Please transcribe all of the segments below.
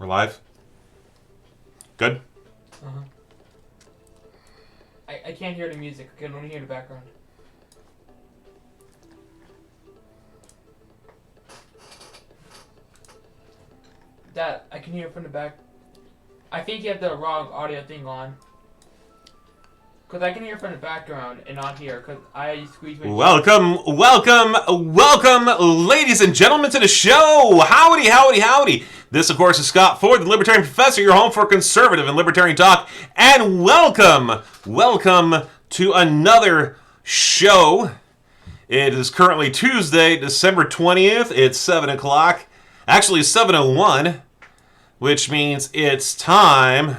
live. Good? Uh-huh. I can't hear the music. I can only hear the background. That, I can hear from the back. I think you have the wrong audio thing on. Because I can hear from the background and not here, because I squeeze my... Welcome, ladies and gentlemen, to the show. Howdy. This, of course, is Scott Ford, the Libertarian Professor, your home for conservative and libertarian talk. And welcome to another show. It is currently Tuesday, December 20th. It's 7 o'clock. Actually, 7:01, which means it's time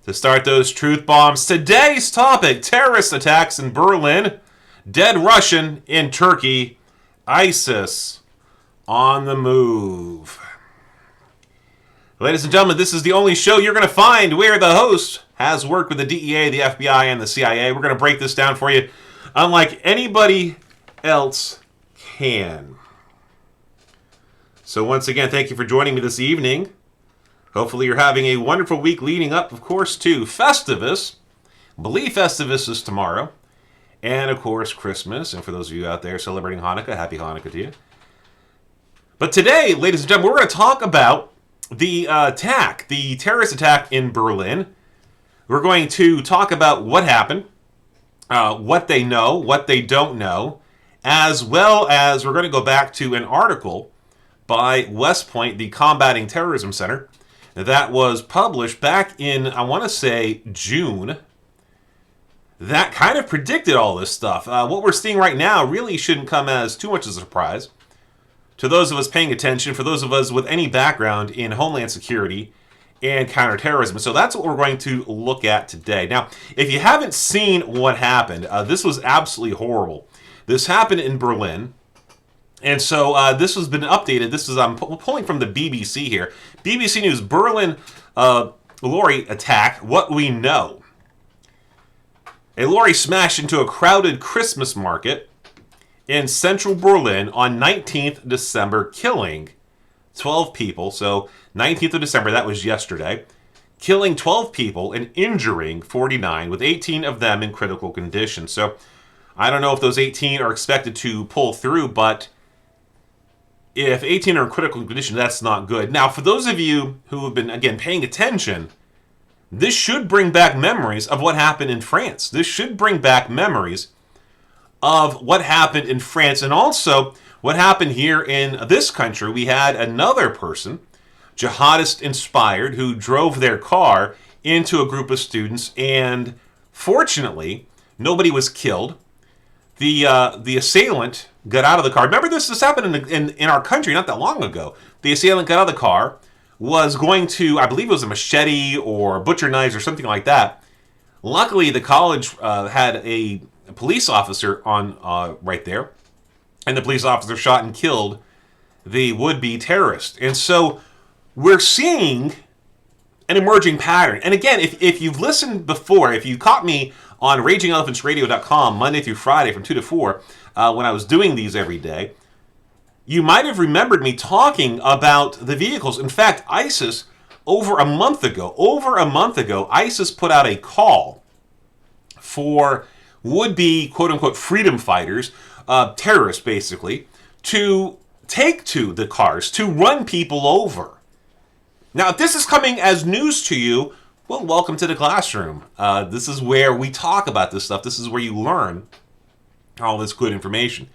to start those truth bombs. Today's topic, terrorist attacks in Berlin, dead Russian in Turkey, ISIS on the move. Ladies and gentlemen, this is the only show you're going to find where the host has worked with the DEA, the FBI, and the CIA. We're going to break this down for you unlike anybody else can. So once again, thank you for joining me this evening. Hopefully you're having a wonderful week leading up, of course, to Festivus. I believe Festivus is tomorrow. And, of course, Christmas. And for those of you out there celebrating Hanukkah, happy Hanukkah to you. But today, ladies and gentlemen, we're going to talk about the attack, the terrorist attack in Berlin. We're going to talk about what happened, what they know, what they don't know, as well as we're going to go back to an article by West Point, the Combating Terrorism Center, that was published back in, I want to say, June. That kind of predicted all this stuff. What we're seeing right now really shouldn't come as too much of a surprise to those of us paying attention, for those of us with any background in homeland security and counterterrorism. So that's what we're going to look at today. Now, if you haven't seen what happened, this was absolutely horrible. This happened in Berlin. And so this has been updated. This is I'm pulling from the BBC here. BBC News, Berlin lorry attack, what we know. A lorry smashed into a crowded Christmas market in central Berlin on 19th December, killing 12 people. So 19th of December, that was yesterday. Killing 12 people and injuring 49, with 18 of them in critical condition. So I don't know if those 18 are expected to pull through, but if 18 are in critical condition, that's not good. Now, for those of you who have been, again, paying attention, this should bring back memories of what happened in France. This should bring back memories of what happened in France and also what happened here in this country. We had another person, jihadist-inspired, who drove their car into a group of students, and fortunately, nobody was killed. The assailant got out of the car. Remember, this happened in our country not that long ago. The assailant got out of the car, was going to, I believe it was a machete or butcher knives or something like that. Luckily, the college had a police officer on right there, and the police officer shot and killed the would-be terrorist. And so we're seeing an emerging pattern. And again, if you've listened before, if you caught me on RagingElePhantsRadio.com Monday through Friday from 2 to 4, when I was doing these every day, you might have remembered me talking about the vehicles. In fact, ISIS, over a month ago, ISIS put out a call for would-be, quote-unquote, freedom fighters, terrorists basically, to take to the cars, to run people over. Now, if this is coming as news to you, well, welcome to the classroom. This is where we talk about this stuff. This is where you learn all this good information.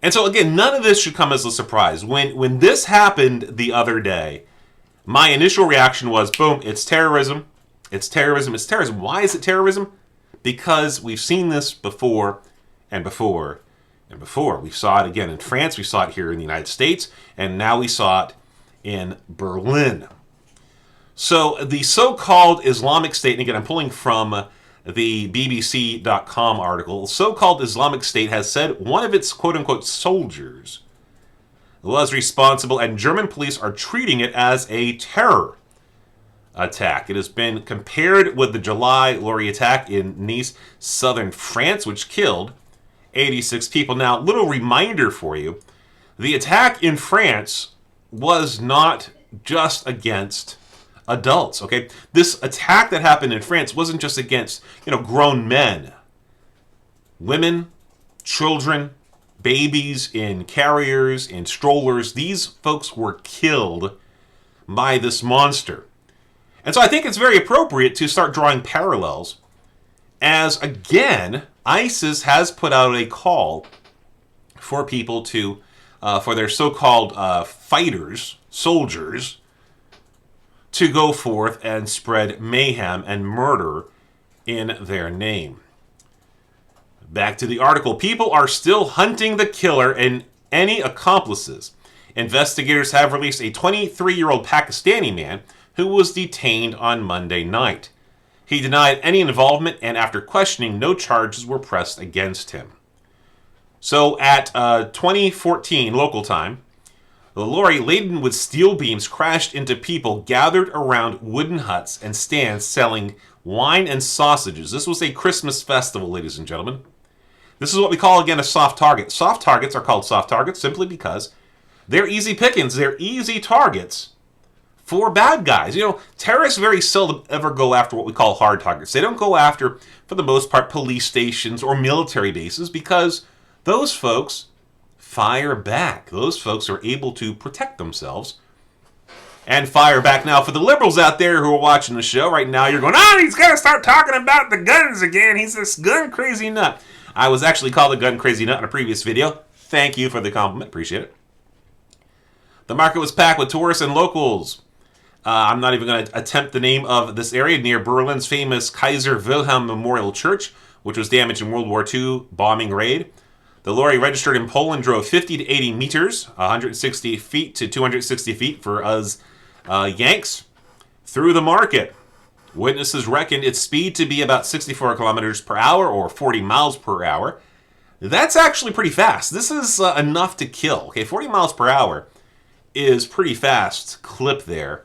And so, again, none of this should come as a surprise. When this happened the other day, my initial reaction was, boom, it's terrorism. It's terrorism. It's terrorism. Why is it terrorism? Because we've seen this before and before and before. We saw it again in France. We saw it here in the United States. And now we saw it in Berlin. So the so-called Islamic State, and again, I'm pulling from the BBC.com article, the so-called Islamic State has said one of its quote-unquote soldiers was responsible, and German police are treating it as a terror attack. It has been compared with the July lorry attack in Nice, southern France, which killed 86 people. Now, little reminder for you, the attack in France was not just against adults, okay? This attack that happened in France wasn't just against, grown men. Women, children, babies in carriers, in strollers, these folks were killed by this monster. And so I think it's very appropriate to start drawing parallels as, again, ISIS has put out a call for people to, for their so-called fighters, soldiers, to go forth and spread mayhem and murder in their name. Back to the article. People are still hunting the killer and any accomplices. Investigators have released a 23-year-old Pakistani man who was detained on Monday night. He denied any involvement, and after questioning, no charges were pressed against him. So at 2014 local time, the lorry laden with steel beams crashed into people gathered around wooden huts and stands selling wine and sausages. This was a Christmas festival, ladies and gentlemen. This is what we call, again, a soft target. Soft targets are called soft targets simply because they're easy pickings. They're easy targets for bad guys. Terrorists very seldom ever go after what we call hard targets. They don't go after, for the most part, police stations or military bases because those folks fire back. Those folks are able to protect themselves and fire back. Now, for the liberals out there who are watching the show right now, you're going, he's got to start talking about the guns again. He's this gun crazy nut. I was actually called a gun crazy nut in a previous video. Thank you for the compliment. Appreciate it. The market was packed with tourists and locals. I'm not even going to attempt the name of this area near Berlin's famous Kaiser Wilhelm Memorial Church, which was damaged in World War II bombing raid. The lorry registered in Poland drove 50 to 80 meters, 160 feet to 260 feet for us Yanks, through the market. Witnesses reckoned its speed to be about 64 kilometers per hour or 40 miles per hour. That's actually pretty fast. This is enough to kill. Okay, 40 miles per hour is pretty fast clip there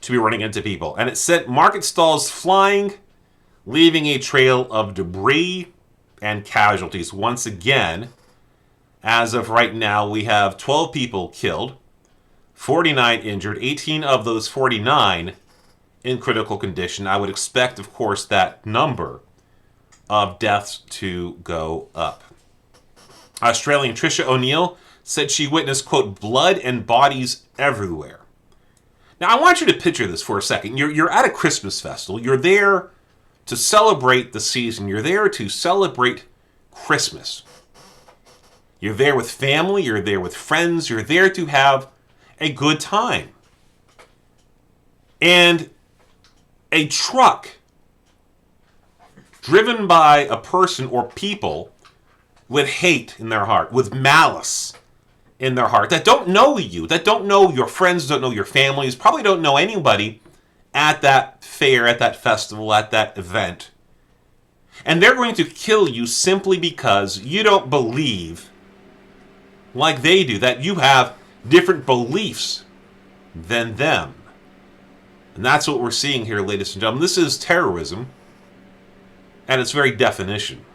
to be running into people. And it sent market stalls flying, leaving a trail of debris and casualties. Once again, as of right now, we have 12 people killed, 49 injured, 18 of those 49 in critical condition. I would expect, of course, that number of deaths to go up. Australian Tricia O'Neill said she witnessed, quote, blood and bodies everywhere. Now, I want you to picture this for a second. You're at a Christmas festival. You're there to celebrate the season. You're there to celebrate Christmas. You're there with family. You're there with friends. You're there to have a good time. And a truck driven by a person or people with hate in their heart, with malice in their heart, that don't know you, that don't know your friends, don't know your families, probably don't know anybody at that fair, at that festival, at that event. And they're going to kill you simply because you don't believe like they do, that you have different beliefs than them. And that's what we're seeing here, ladies and gentlemen. This is terrorism at its very definition.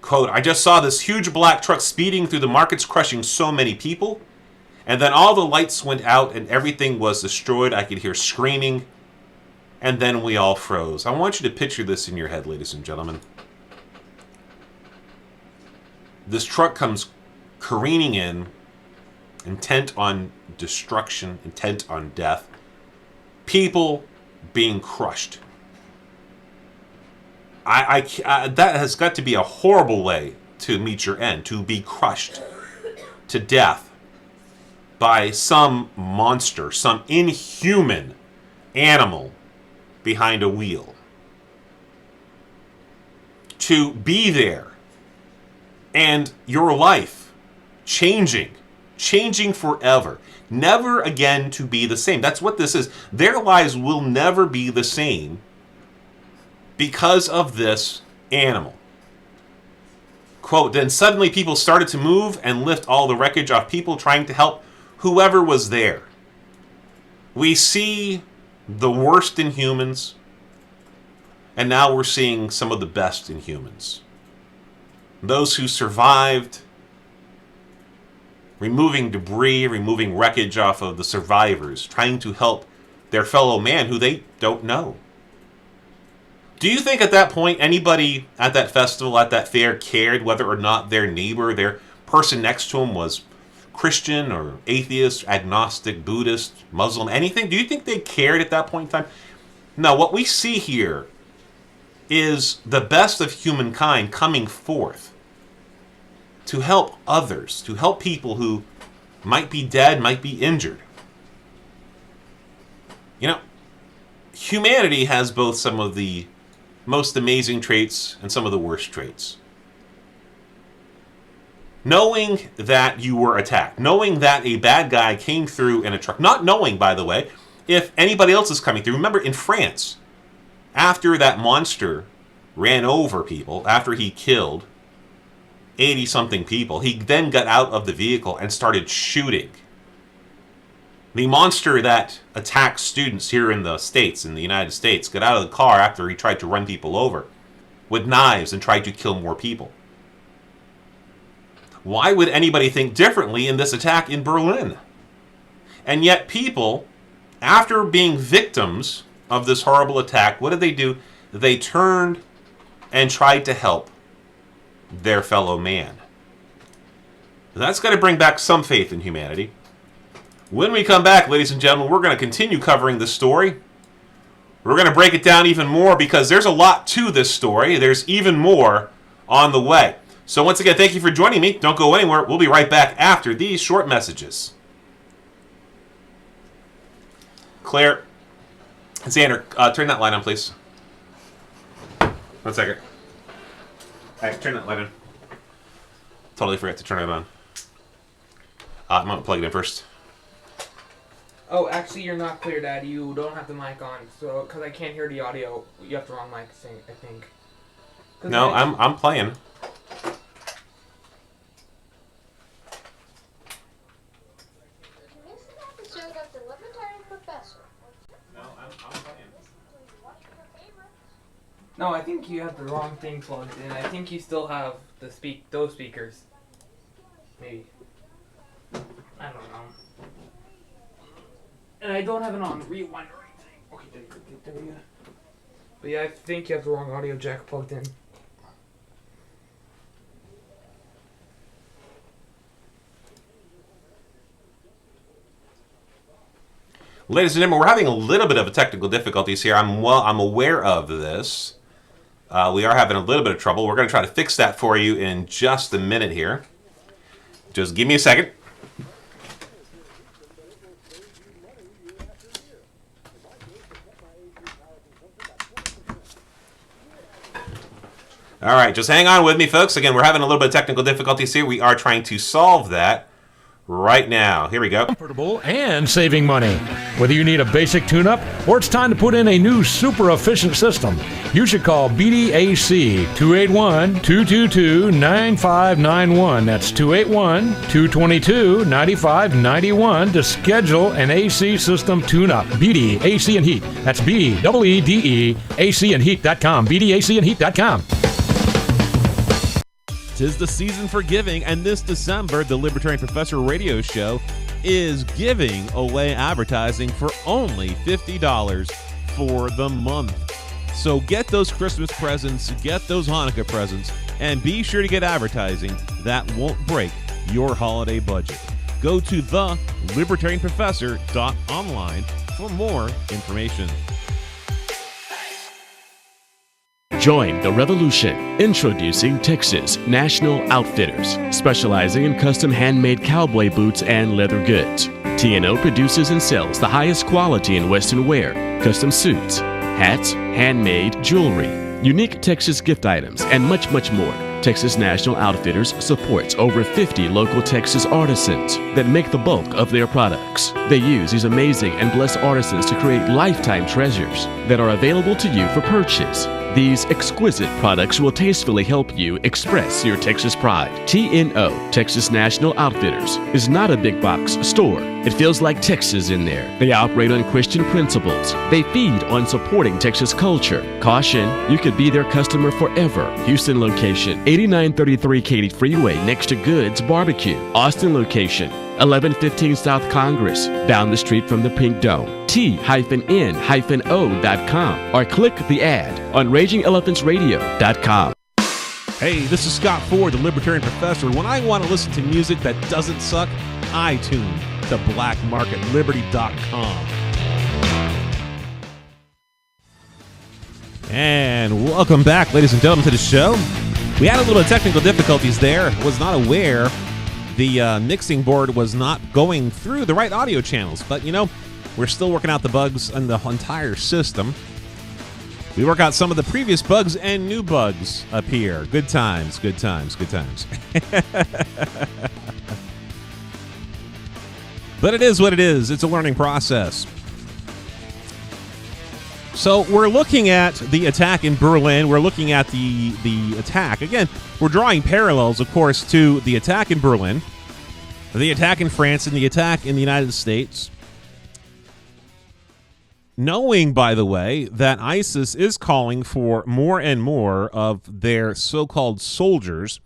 Quote, I just saw this huge black truck speeding through the markets, crushing so many people. And then all the lights went out and everything was destroyed. I could hear screaming. And then we all froze. I want you to picture this in your head, ladies and gentlemen. This truck comes careening in, intent on destruction, intent on death. People being crushed. That has got to be a horrible way to meet your end, to be crushed to death by some monster, some inhuman animal behind a wheel. To be there and your life changing forever. Never again to be the same. That's what this is. Their lives will never be the same because of this animal. Quote, then suddenly people started to move and lift all the wreckage off people trying to help whoever was there. We see the worst in humans, and now we're seeing some of the best in humans. Those who survived removing debris, removing wreckage off of the survivors, trying to help their fellow man who they don't know. Do you think at that point anybody at that festival, at that fair, cared whether or not their neighbor, their person next to them was Christian or atheist, agnostic, Buddhist, Muslim, anything? Do you think they cared at that point in time? No, what we see here is the best of humankind coming forth to help others, to help people who might be dead, might be injured. You know, humanity has both some of the most amazing traits and some of the worst traits. Knowing that you were attacked, knowing that a bad guy came through in a truck, not knowing, by the way, if anybody else is coming through. Remember, in France, after that monster ran over people, after he killed 80-something people, he then got out of the vehicle and started shooting. The monster that attacked students here in the States, in the United States, got out of the car after he tried to run people over with knives and tried to kill more people. Why would anybody think differently in this attack in Berlin? And yet people, after being victims of this horrible attack, what did they do? They turned and tried to help their fellow man. That's got to bring back some faith in humanity. When we come back, ladies and gentlemen, we're going to continue covering this story. We're going to break it down even more because there's a lot to this story. There's even more on the way. So once again, thank you for joining me. Don't go anywhere. We'll be right back after these short messages. Claire and Xander, turn that light on, please. 1 second. All right, turn that light on. Totally forgot to turn it on. I'm going to plug it in first. Oh, actually, you're not clear, Dad. You don't have the mic on, so because I can't hear the audio, you have the wrong mic. I think. No, I'm playing. No, I think you have the wrong thing plugged in. I think you still have those speakers. Maybe. I don't know. And I don't have it on rewind or anything. Okay, there we go. But yeah, I think you have the wrong audio jack plugged in. Ladies and gentlemen, we're having a little bit of technical difficulties here. I'm aware of this. We are having a little bit of trouble. We're going to try to fix that for you in just a minute here. Just give me a second. All right, just hang on with me, folks. Again, we're having a little bit of technical difficulties here. We are trying to solve that right now. Here we go. Comfortable and saving money. Whether you need a basic tune-up or it's time to put in a new super efficient system, you should call BDAC 281-222-9591. That's 281-222-9591 to schedule an AC system tune-up. BD AC and Heat. That's BEEDE ACandHeat.com. BDACandHeat.com. 'Tis the season for giving, and this December, the Libertarian Professor radio show is giving away advertising for only $50 for the month. So get those Christmas presents, get those Hanukkah presents, and be sure to get advertising that won't break your holiday budget. Go to thelibertarianprofessor.online for more information. Join the revolution. Introducing Texas National Outfitters, specializing in custom handmade cowboy boots and leather goods. TNO produces and sells the highest quality in Western wear, custom suits, hats, handmade jewelry, unique Texas gift items, and much, much more. Texas National Outfitters supports over 50 local Texas artisans that make the bulk of their products. They use these amazing and blessed artisans to create lifetime treasures that are available to you for purchase. These exquisite products will tastefully help you express your Texas pride. TNO, Texas National Outfitters, is not a big box store. It feels like Texas in there. They operate on Christian principles. They feed on supporting Texas culture. Caution, you could be their customer forever. Houston location, 8933 Katy Freeway next to Goods Barbecue. Austin location, 1115 South Congress, down the street from the Pink Dome. T-N-O.com or click the ad on RagingElePhantsRadio.com. Hey, this is Scott Ford, the Libertarian Professor. When I want to listen to music that doesn't suck, I tune to blackmarketliberty.com. And welcome back, ladies and gentlemen, to the show. We had a little bit of technical difficulties there. Was not aware the mixing board was not going through the right audio channels. But, you know, we're still working out the bugs on the entire system. We work out some of the previous bugs and new bugs appear. Good times, good times, good times. But it is what it is. It's a learning process. So we're looking at the attack in Berlin. We're looking at the attack. Again, we're drawing parallels, of course, to the attack in Berlin, the attack in France, and the attack in the United States. Knowing, by the way, that ISIS is calling for more and more of their so-called soldiers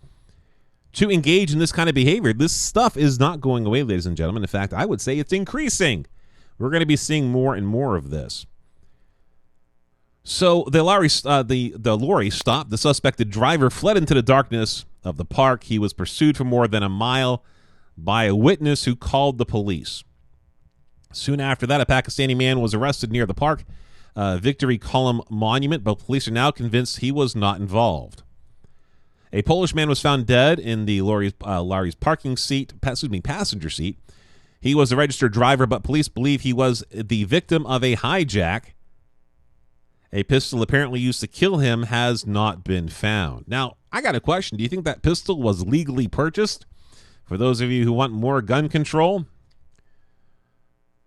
to engage in this kind of behavior. This stuff is not going away, ladies and gentlemen. In fact, I would say it's increasing. We're going to be seeing more and more of this. So the lorry stopped. The suspected driver fled into the darkness of the park. He was pursued for more than a mile by a witness who called the police. Soon after that, a Pakistani man was arrested near the park Victory Column Monument, but police are now convinced he was not involved. A Polish man was found dead in the lorry's passenger seat. He was a registered driver, but police believe he was the victim of a hijack. A pistol apparently used to kill him has not been found. Now, I got a question. Do you think that pistol was legally purchased? For those of you who want more gun control.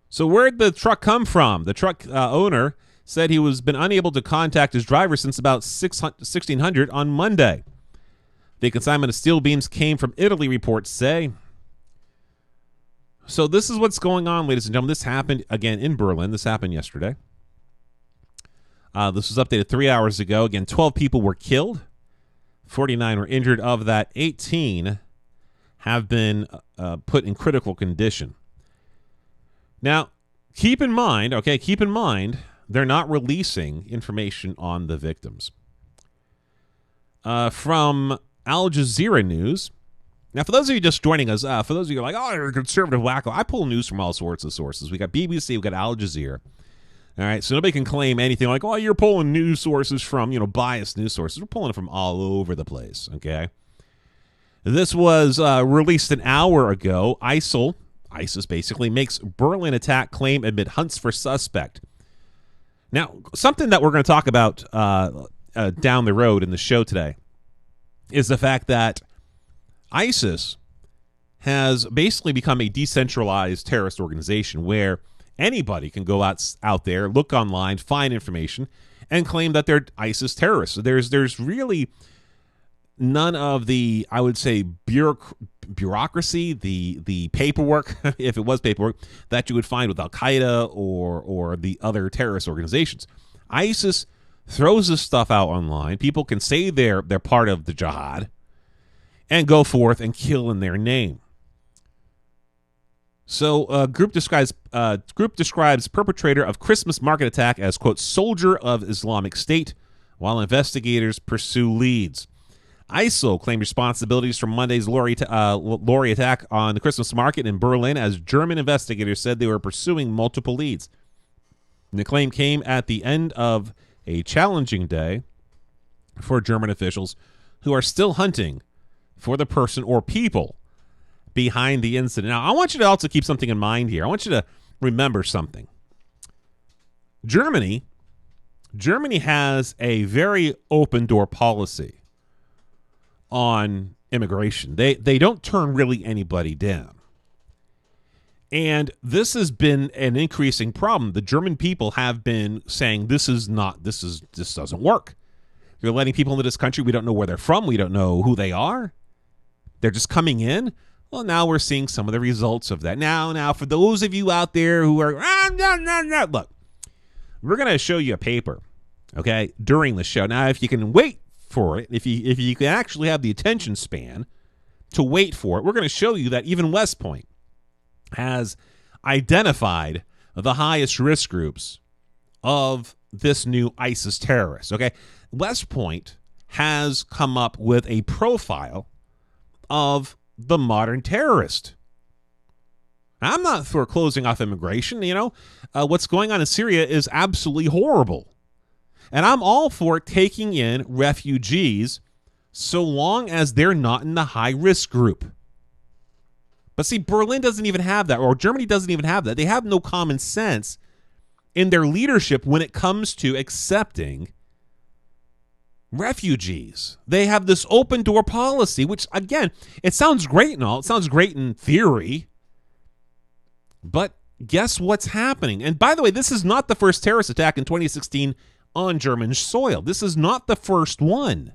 So where'd the truck come from? The truck owner said he was been unable to contact his driver since about 1600 on Monday. The consignment of steel beams came from Italy, reports say. So this is what's going on, ladies and gentlemen. This happened, again, in Berlin. This happened yesterday. This was updated 3 hours ago. Again, 12 people were killed. 49 were injured. Of that, 18 have been put in critical condition. Now, keep in mind, they're not releasing information on the victims. From Al Jazeera News. Now, for those of you just joining us, for those of you who are like, oh, you're a conservative wacko, I pull news from all sorts of sources. We got BBC, we got Al Jazeera. All right, so nobody can claim anything like, oh, you're pulling news sources from, biased news sources. We're pulling it from all over the place, okay? This was released an hour ago. ISIS basically, makes Berlin attack claim amid hunts for suspect. Now, something that we're going to talk about down the road in the show today is the fact that ISIS has basically become a decentralized terrorist organization where anybody can go out there, look online, find information, and claim that they're ISIS terrorists. So there's really none of the, I would say, bureaucracy, the paperwork, if it was paperwork, that you would find with Al-Qaeda or the other terrorist organizations. ISIS throws this stuff out online. People can say they're part of the jihad and go forth and kill in their name. So group describes perpetrator of Christmas market attack as, quote, soldier of Islamic State, while investigators pursue leads. ISIL claimed responsibilities for Monday's lorry attack on the Christmas market in Berlin, as German investigators said they were pursuing multiple leads. And the claim came at the end of a challenging day for German officials who are still hunting for the person or people behind the incident. Now, I want you to also keep something in mind here. I want you to remember something. Germany has a very open door policy on immigration. They don't turn really anybody down. And this has been an increasing problem. The German people have been saying this doesn't work. You're letting people into this country. We don't know where they're from. We don't know who they are. They're just coming in. Well, now we're seeing some of the results of that. Now, for those of you out there who are, look, we're going to show you a paper, okay, during the show. Now, if you can wait for it, if you can actually have the attention span to wait for it, we're going to show you that even West Point has identified the highest risk groups of this new ISIS terrorist, okay? West Point has come up with a profile of the modern terrorist. I'm not for closing off immigration. What's going on in Syria is absolutely horrible. And I'm all for taking in refugees so long as they're not in the high-risk group. But see, Berlin doesn't even have that, or Germany doesn't even have that. They have no common sense in their leadership when it comes to accepting refugees. They have this open door policy, which, again, it sounds great and all. It sounds great in theory. But guess what's happening? And by the way, this is not the first terrorist attack in 2016 on German soil. This is not the first one.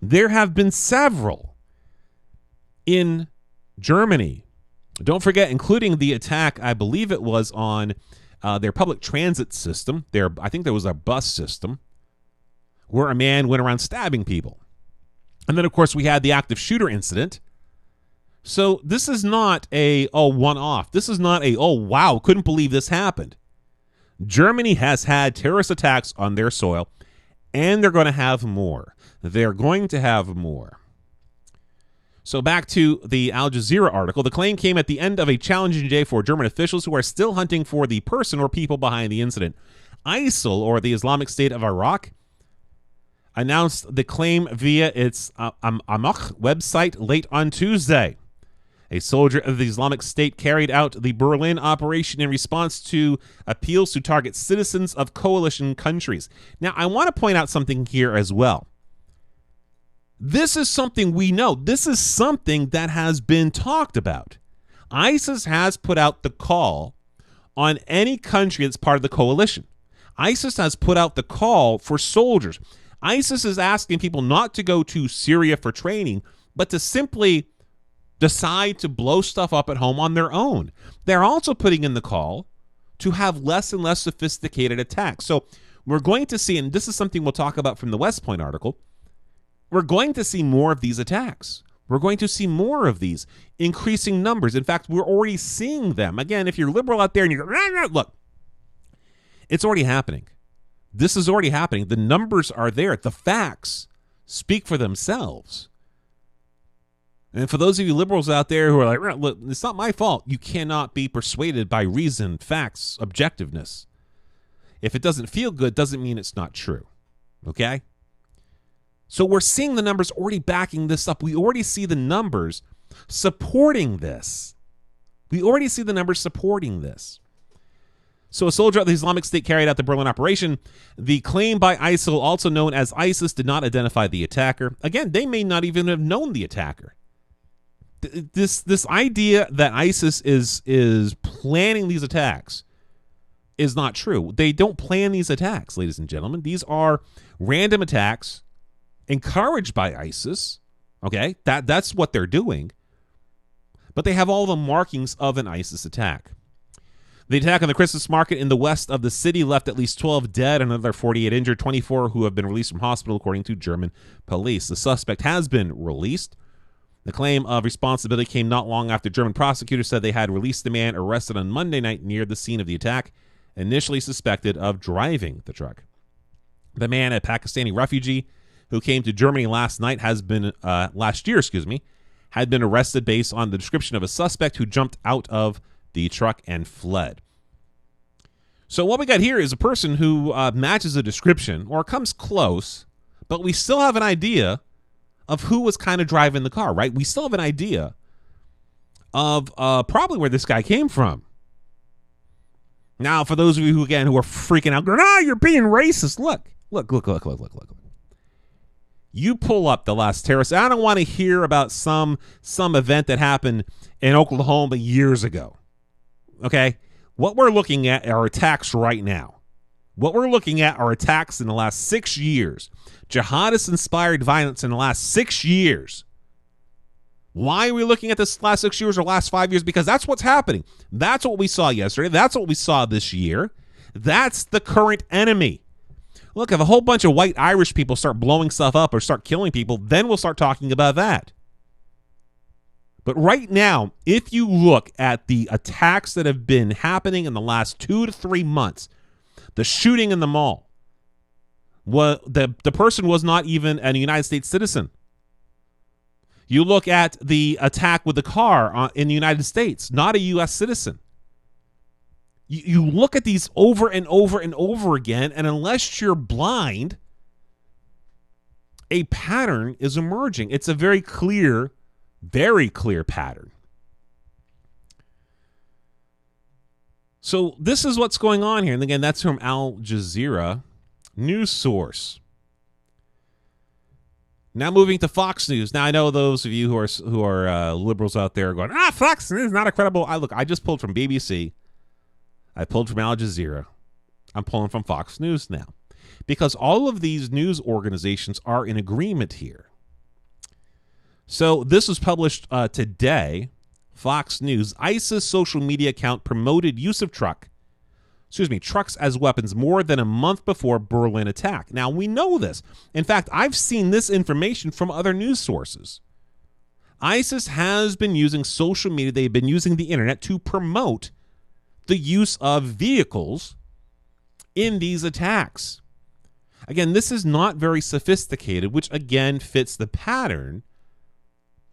There have been several in Germany. Don't forget, including the attack, I believe it was on their public transit system. I think there was a bus system where a man went around stabbing people. And then, of course, we had the active shooter incident. So this is not a one-off. This is not a, wow, couldn't believe this happened. Germany has had terrorist attacks on their soil, and they're going to have more. They're going to have more. So back to the Al Jazeera article. The claim came at the end of a challenging day for German officials who are still hunting for the person or people behind the incident. ISIL, or the Islamic State of Iraq, announced the claim via its Amok website late on Tuesday. A soldier of the Islamic State carried out the Berlin operation in response to appeals to target citizens of coalition countries. Now, I want to point out something here as well. This is something we know. This is something that has been talked about. ISIS has put out the call on any country that's part of the coalition. ISIS has put out the call for soldiers. ISIS is asking people not to go to Syria for training, but to simply decide to blow stuff up at home on their own. They're also putting in the call to have less and less sophisticated attacks. So we're going to see, and this is something we'll talk about from the West Point article, we're going to see more of these attacks. We're going to see more of these increasing numbers. In fact, we're already seeing them. Again, if you're liberal out there and you go, look, it's already happening. This is already happening. The numbers are there. The facts speak for themselves. And for those of you liberals out there who are like, look, it's not my fault. You cannot be persuaded by reason, facts, objectiveness. If it doesn't feel good, doesn't mean it's not true. Okay? So we're seeing the numbers already backing this up. We already see the numbers supporting this. We already see the numbers supporting this. So a soldier of the Islamic State carried out the Berlin operation. The claim by ISIL, also known as ISIS, did not identify the attacker. Again, they may not even have known the attacker. This idea that ISIS is planning these attacks is not true. They don't plan these attacks, ladies and gentlemen. These are random attacks encouraged by ISIS. Okay, that's what they're doing. But they have all the markings of an ISIS attack. The attack on the Christmas market in the west of the city left at least 12 dead and another 48 injured, 24 who have been released from hospital, according to German police. The suspect has been released. The claim of responsibility came not long after German prosecutors said they had released the man arrested on Monday night near the scene of the attack, initially suspected of driving the truck. The man, a Pakistani refugee who came to Germany last year, had been arrested based on the description of a suspect who jumped out of the truck and fled. So what we got here is a person who matches a description or comes close, but we still have an idea of who was kind of driving the car, right? We still have an idea of probably where this guy came from. Now, for those of you who are freaking out, going, you're being racist. Look. You pull up the last terrorist. I don't want to hear about some event that happened in Oklahoma years ago. Okay? What we're looking at are attacks right now. What we're looking at are attacks in the last 6 years. Jihadist-inspired violence in the last 6 years. Why are we looking at this last 6 years or last 5 years? Because that's what's happening. That's what we saw yesterday. That's what we saw this year. That's the current enemy. Look, if a whole bunch of white Irish people start blowing stuff up or start killing people, then we'll start talking about that. But right now, if you look at the attacks that have been happening in the last 2 to 3 months, the shooting in the mall, the person was not even a United States citizen. You look at the attack with the car in the United States, not a U.S. citizen. You look at these over and over and over again, and unless you're blind, a pattern is emerging. It's a very clear pattern. So this is what's going on here. And again, that's from Al Jazeera news source. Now moving to Fox News. Now I know those of you who are liberals out there are going, Fox News is not a credible. I just pulled from BBC. I pulled from Al Jazeera. I'm pulling from Fox News now. Because all of these news organizations are in agreement here. So this was published today. Fox News. ISIS social media account promoted use of trucks as weapons more than a month before Berlin attack. Now, we know this. In fact, I've seen this information from other news sources. ISIS has been using social media. They've been using the internet to promote the use of vehicles in these attacks. Again, this is not very sophisticated, which again fits the pattern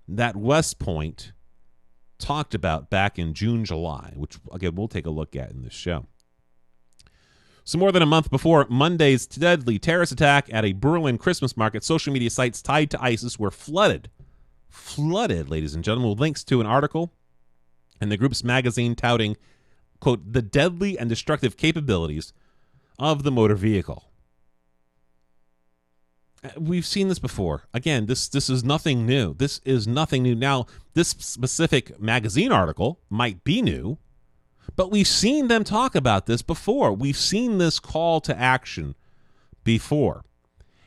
that West Point talked about back in June, July, which again we'll take a look at in this show. So more than a month before Monday's deadly terrorist attack at a Berlin Christmas market, social media sites tied to ISIS were flooded, ladies and gentlemen, with links to an article in the group's magazine touting, quote, the deadly and destructive capabilities of the motor vehicle. We've seen this before. Again, this is nothing new. This is nothing new. Now, this specific magazine article might be new, but we've seen them talk about this before. We've seen this call to action before.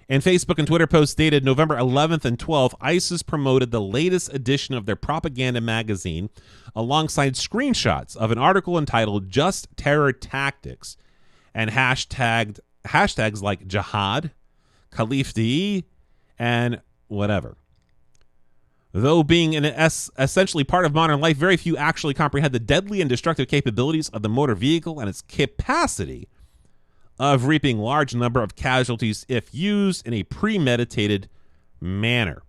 In Facebook and Twitter posts dated November 11th and 12th, ISIS promoted the latest edition of their propaganda magazine alongside screenshots of an article entitled Just Terror Tactics and hashtags like jihad, Khalifdi, and whatever. Though being essentially part of modern life, very few actually comprehend the deadly and destructive capabilities of the motor vehicle and its capacity of reaping large number of casualties if used in a premeditated manner.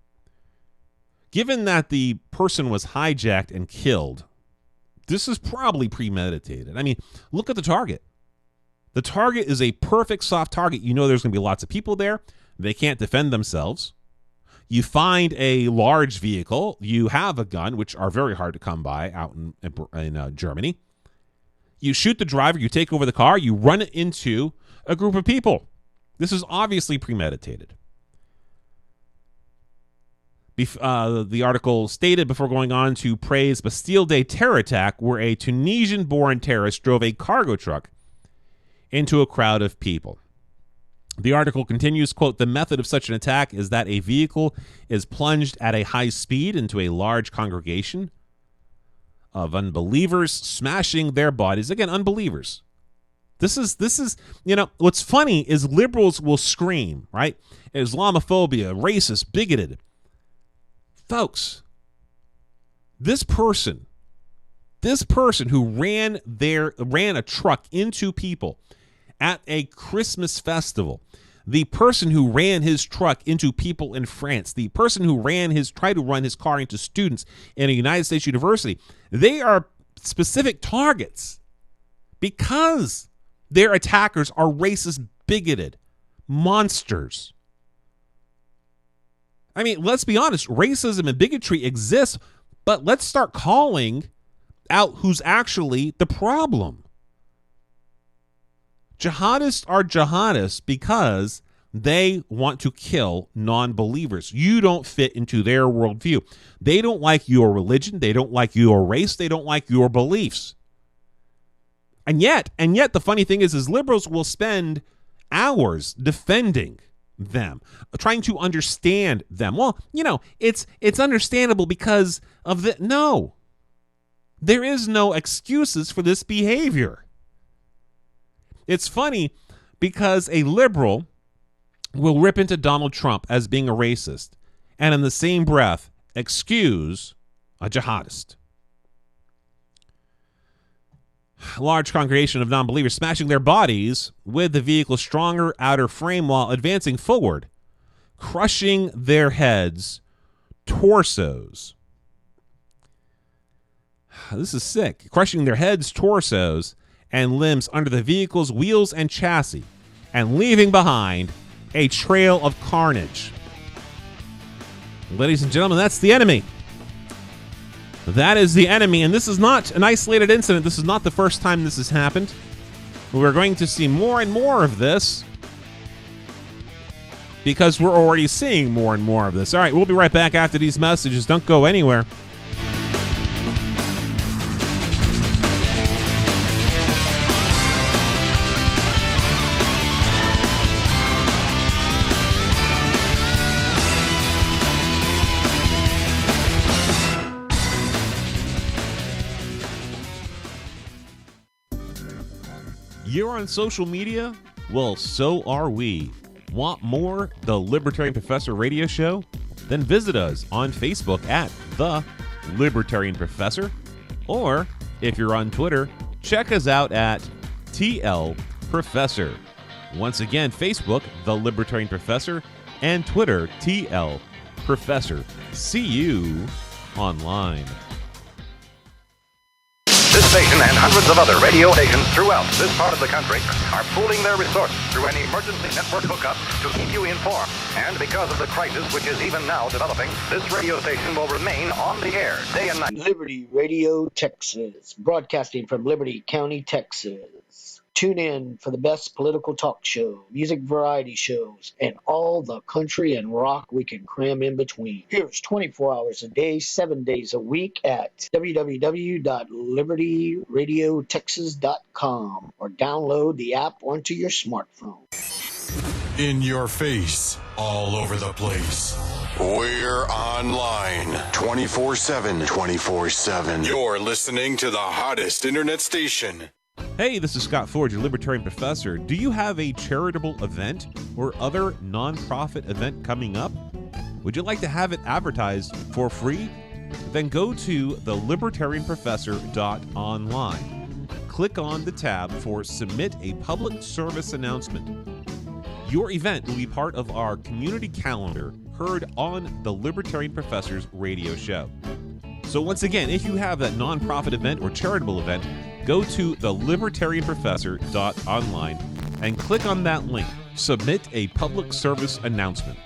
Given that the person was hijacked and killed, this is probably premeditated. I mean, look at the target. The target is a perfect soft target. You know there's going to be lots of people there. They can't defend themselves. You find a large vehicle. You have a gun, which are very hard to come by out in Germany. You shoot the driver. You take over the car. You run it into a group of people. This is obviously premeditated. The article stated before going on to praise Bastille Day terror attack where a Tunisian-born terrorist drove a cargo truck into a crowd of people. The article continues, quote, the method of such an attack is that a vehicle is plunged at a high speed into a large congregation of unbelievers, smashing their bodies. Again, unbelievers. This is, you know, what's funny is liberals will scream, right? Islamophobia, racist, bigoted. Folks, this person who ran a truck into people at a Christmas festival, the person who ran his truck into people in France, the person who tried to run his car into students in a United States university, they are specific targets because their attackers are racist, bigoted monsters. I mean, let's be honest, racism and bigotry exists, but let's start calling out who's actually the problem. Jihadists are jihadists because they want to kill non-believers. You don't fit into their worldview. They don't like your religion. They don't like your race. They don't like your beliefs. And yet, the funny thing is liberals will spend hours defending them, trying to understand them. Well, it's understandable because of the... No. There is no excuses for this behavior. It's funny because a liberal will rip into Donald Trump as being a racist and in the same breath excuse a jihadist. A large congregation of non-believers smashing their bodies with the vehicle's stronger outer frame while advancing forward, crushing their heads, torsos. This is sick. Crushing their heads, torsos, and limbs under the vehicle's wheels and chassis, and leaving behind a trail of carnage. Ladies and gentlemen, that's the enemy. That is the enemy, and this is not an isolated incident. This is not the first time this has happened. We're going to see more and more of this because we're already seeing more and more of this. All right, we'll be right back after these messages. Don't go anywhere. You're on social media? Well, so are we. Want more? The Libertarian Professor Radio Show? Then visit us on Facebook at The Libertarian Professor. Or, if you're on Twitter, check us out at TL Professor. Once again, Facebook, The Libertarian Professor, and Twitter, TL Professor. See you online. This station and hundreds of other radio stations throughout this part of the country are pooling their resources through an emergency network hookup to keep you informed. And because of the crisis which is even now developing, this radio station will remain on the air day and night. Liberty Radio Texas, broadcasting from Liberty County, Texas. Tune in for the best political talk show, music variety shows, and all the country and rock we can cram in between. Here's 24 hours a day, 7 days a week at www.libertyradiotexas.com or download the app onto your smartphone. In your face, all over the place. We're online 24/7. 24/7. You're listening to the hottest internet station. Hey, this is Scott Ford, your Libertarian Professor. Do you have a charitable event or other nonprofit event coming up? Would you like to have it advertised for free? Then go to thelibertarianprofessor.online. Click on the tab for Submit a Public Service Announcement. Your event will be part of our community calendar heard on the Libertarian Professor's radio show. So once again, if you have that nonprofit event or charitable event, go to thelibertarianprofessor.online and click on that link. Submit a public service announcement.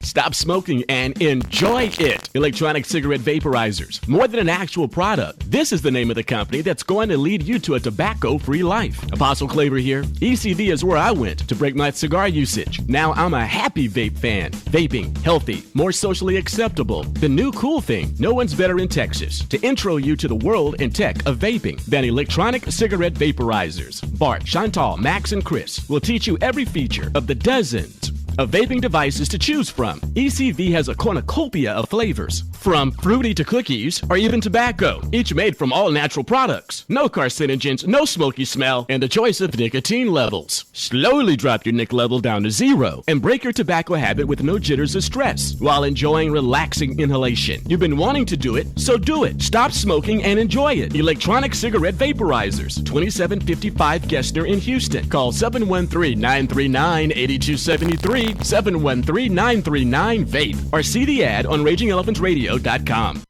Stop smoking and enjoy it. Electronic cigarette vaporizers. More than an actual product, this is the name of the company that's going to lead you to a tobacco-free life. Apostle Claver here. ECV is where I went to break my cigar usage. Now I'm a happy vape fan. Vaping, healthy, more socially acceptable. The new cool thing, no one's better in Texas to intro you to the world and tech of vaping than electronic cigarette vaporizers. Bart, Chantal, Max, and Chris will teach you every feature of the dozens of vaping devices to choose from. ECV has a cornucopia of flavors, from fruity to cookies or even tobacco, each made from all natural products. No carcinogens, no smoky smell, and a choice of nicotine levels. Slowly drop your nic level down to 0 and break your tobacco habit with no jitters or stress while enjoying relaxing inhalation. You've been wanting to do it, so do it. Stop smoking and enjoy it. Electronic cigarette vaporizers, 2755 Gessner in Houston. Call 713-939-8273. 713-939-VAPE or see the ad on RagingElephantRadio.com.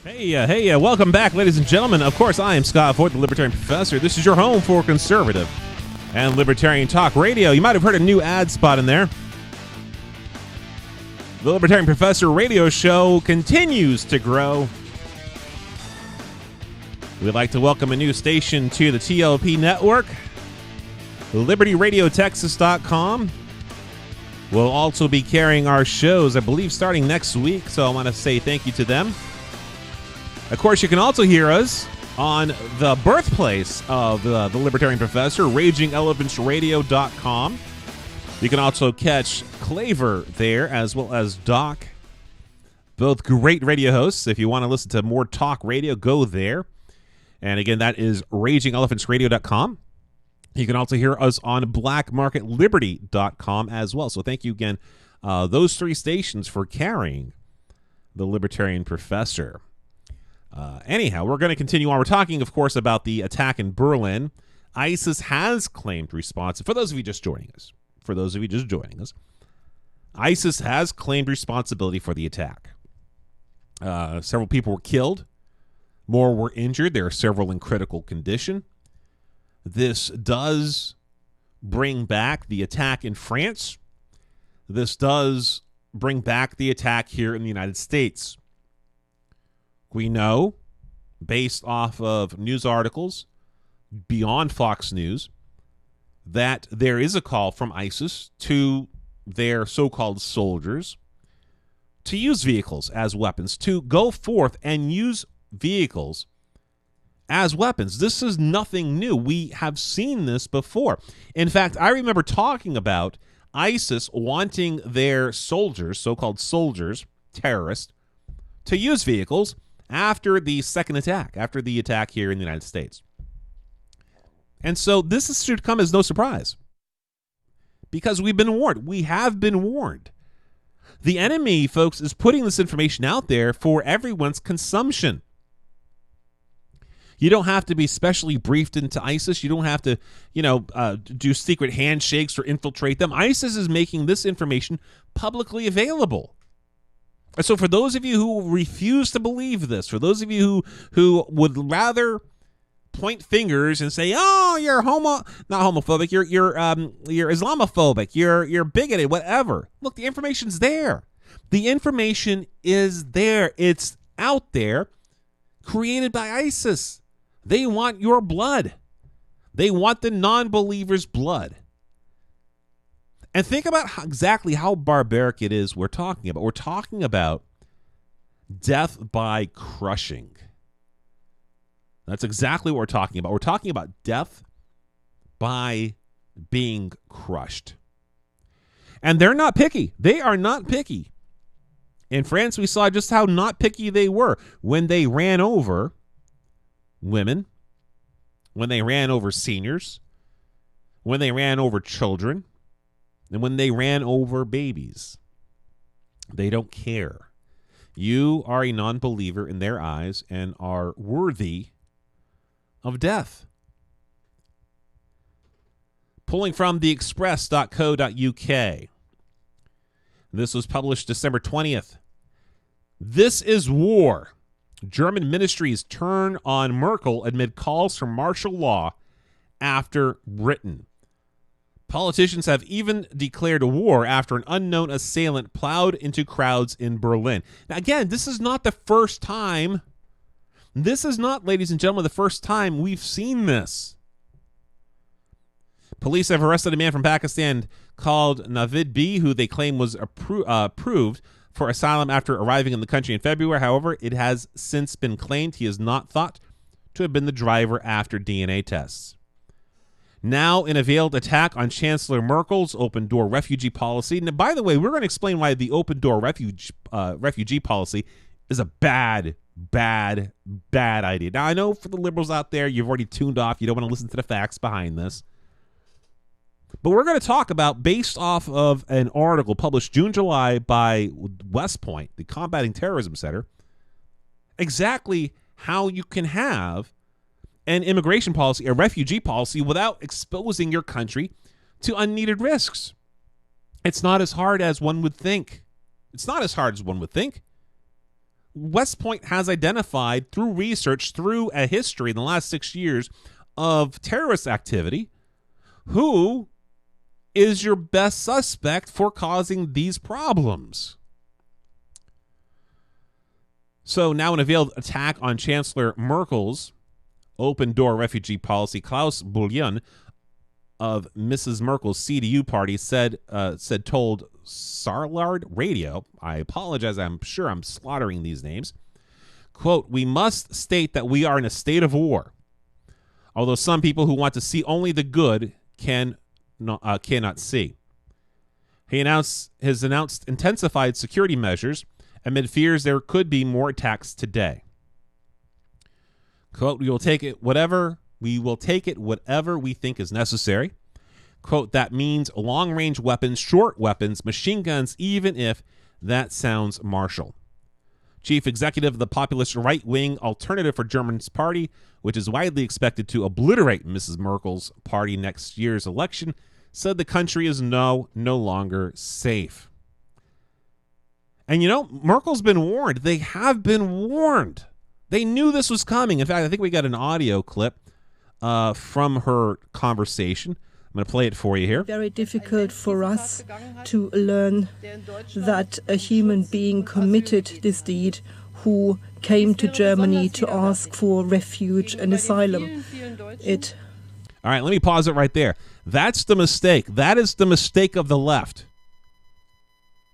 Hey, welcome back, ladies and gentlemen. Of course, I am Scott Ford, the Libertarian Professor. This is your home for conservative and libertarian talk radio. You might have heard a new ad spot in there. The Libertarian Professor radio show continues to grow. We'd like to welcome a new station to the TLP network, LibertyRadioTexas.com. We'll also be carrying our shows, I believe, starting next week, so I want to say thank you to them. Of course, you can also hear us on the birthplace of the Libertarian Professor, RagingElephantRadio.com. You can also catch Claver there, as well as Doc. Both great radio hosts. If you want to listen to more talk radio, go there. And again, that is RagingElephantRadio.com. You can also hear us on BlackMarketLiberty.com as well. So thank you again, those three stations, for carrying the Libertarian Professor. Anyhow, we're going to continue on. We're talking, of course, about the attack in Berlin. ISIS has claimed responsibility. For those of you just joining us, ISIS has claimed responsibility for the attack. Several people were killed. More were injured. There are several in critical condition. This does bring back the attack in France. This does bring back the attack here in the United States. We know, based off of news articles beyond Fox News, that there is a call from ISIS to their so-called soldiers to use vehicles as weapons, to go forth and use vehicles as weapons. This is nothing new. We have seen this before. In fact, I remember talking about ISIS wanting their soldiers, so-called soldiers, terrorists, to use vehicles after the second attack, after the attack here in the United States. And so this should come as no surprise, because we've been warned. We have been warned. The enemy, folks, is putting this information out there for everyone's consumption. You don't have to be specially briefed into ISIS. You don't have to, do secret handshakes or infiltrate them. ISIS is making this information publicly available. So for those of you who refuse to believe this, for those of you who would rather point fingers and say, "Oh, you're not homophobic, you're Islamophobic, you're bigoted, whatever." Look, the information's there. The information is there. It's out there, created by ISIS. They want your blood. They want the non-believer's blood. And think about exactly how barbaric it is we're talking about. We're talking about death by crushing. That's exactly what we're talking about. We're talking about death by being crushed. And they're not picky. They are not picky. In France, we saw just how not picky they were when they ran over women, when they ran over seniors, when they ran over children, and when they ran over babies. They don't care. You are a non-believer in their eyes and are worthy of death. Pulling from theexpress.co.uk. This was published December 20th. This is war. German ministries turn on Merkel amid calls for martial law after Britain. Politicians have even declared a war after an unknown assailant plowed into crowds in Berlin. Now, again, this is not the first time. This is not, ladies and gentlemen, the first time we've seen this. Police have arrested a man from Pakistan called Navid B, who they claim was approved for asylum after arriving in the country in February. However, it has since been claimed he is not thought to have been the driver after DNA tests. Now, in a veiled attack on Chancellor Merkel's open-door refugee policy. Now, by the way, we're going to explain why the open-door refugee policy is a bad idea. Now, I know for the liberals out there, you've already tuned off. You don't want to listen to the facts behind this. But we're going to talk about, based off of an article published June-July by West Point, the Combating Terrorism Center, exactly how you can have an immigration policy, a refugee policy, without exposing your country to unneeded risks. It's not as hard as one would think. West Point has identified, through research, through a history in the last 6 years of terrorist activity, who is your best suspect for causing these problems. So now, in a veiled attack on Chancellor Merkel's open-door refugee policy, Klaus Bullion of Mrs. Merkel's CDU party told Saarland Radio, I apologize, I'm sure I'm slaughtering these names, Quote, we must state that we are in a state of war, although some people who want to see only the good cannot see. He has announced intensified security measures amid fears there could be more attacks today. Quote, we will take it whatever we think is necessary. Quote, that means long-range weapons, short weapons, machine guns, even if that sounds martial. Chief executive of the populist right-wing Alternative for Germany's party, which is widely expected to obliterate Mrs. Merkel's party next year's election, said the country is no longer safe. And you know, Merkel's been warned. They have been warned. They knew this was coming. In fact, I think we got an audio clip from her conversation. I'm going to play it for you here. Very difficult for us to learn that a human being committed this deed who came to Germany to ask for refuge and asylum. All right, let me pause it right there. That's the mistake. That is the mistake of the left.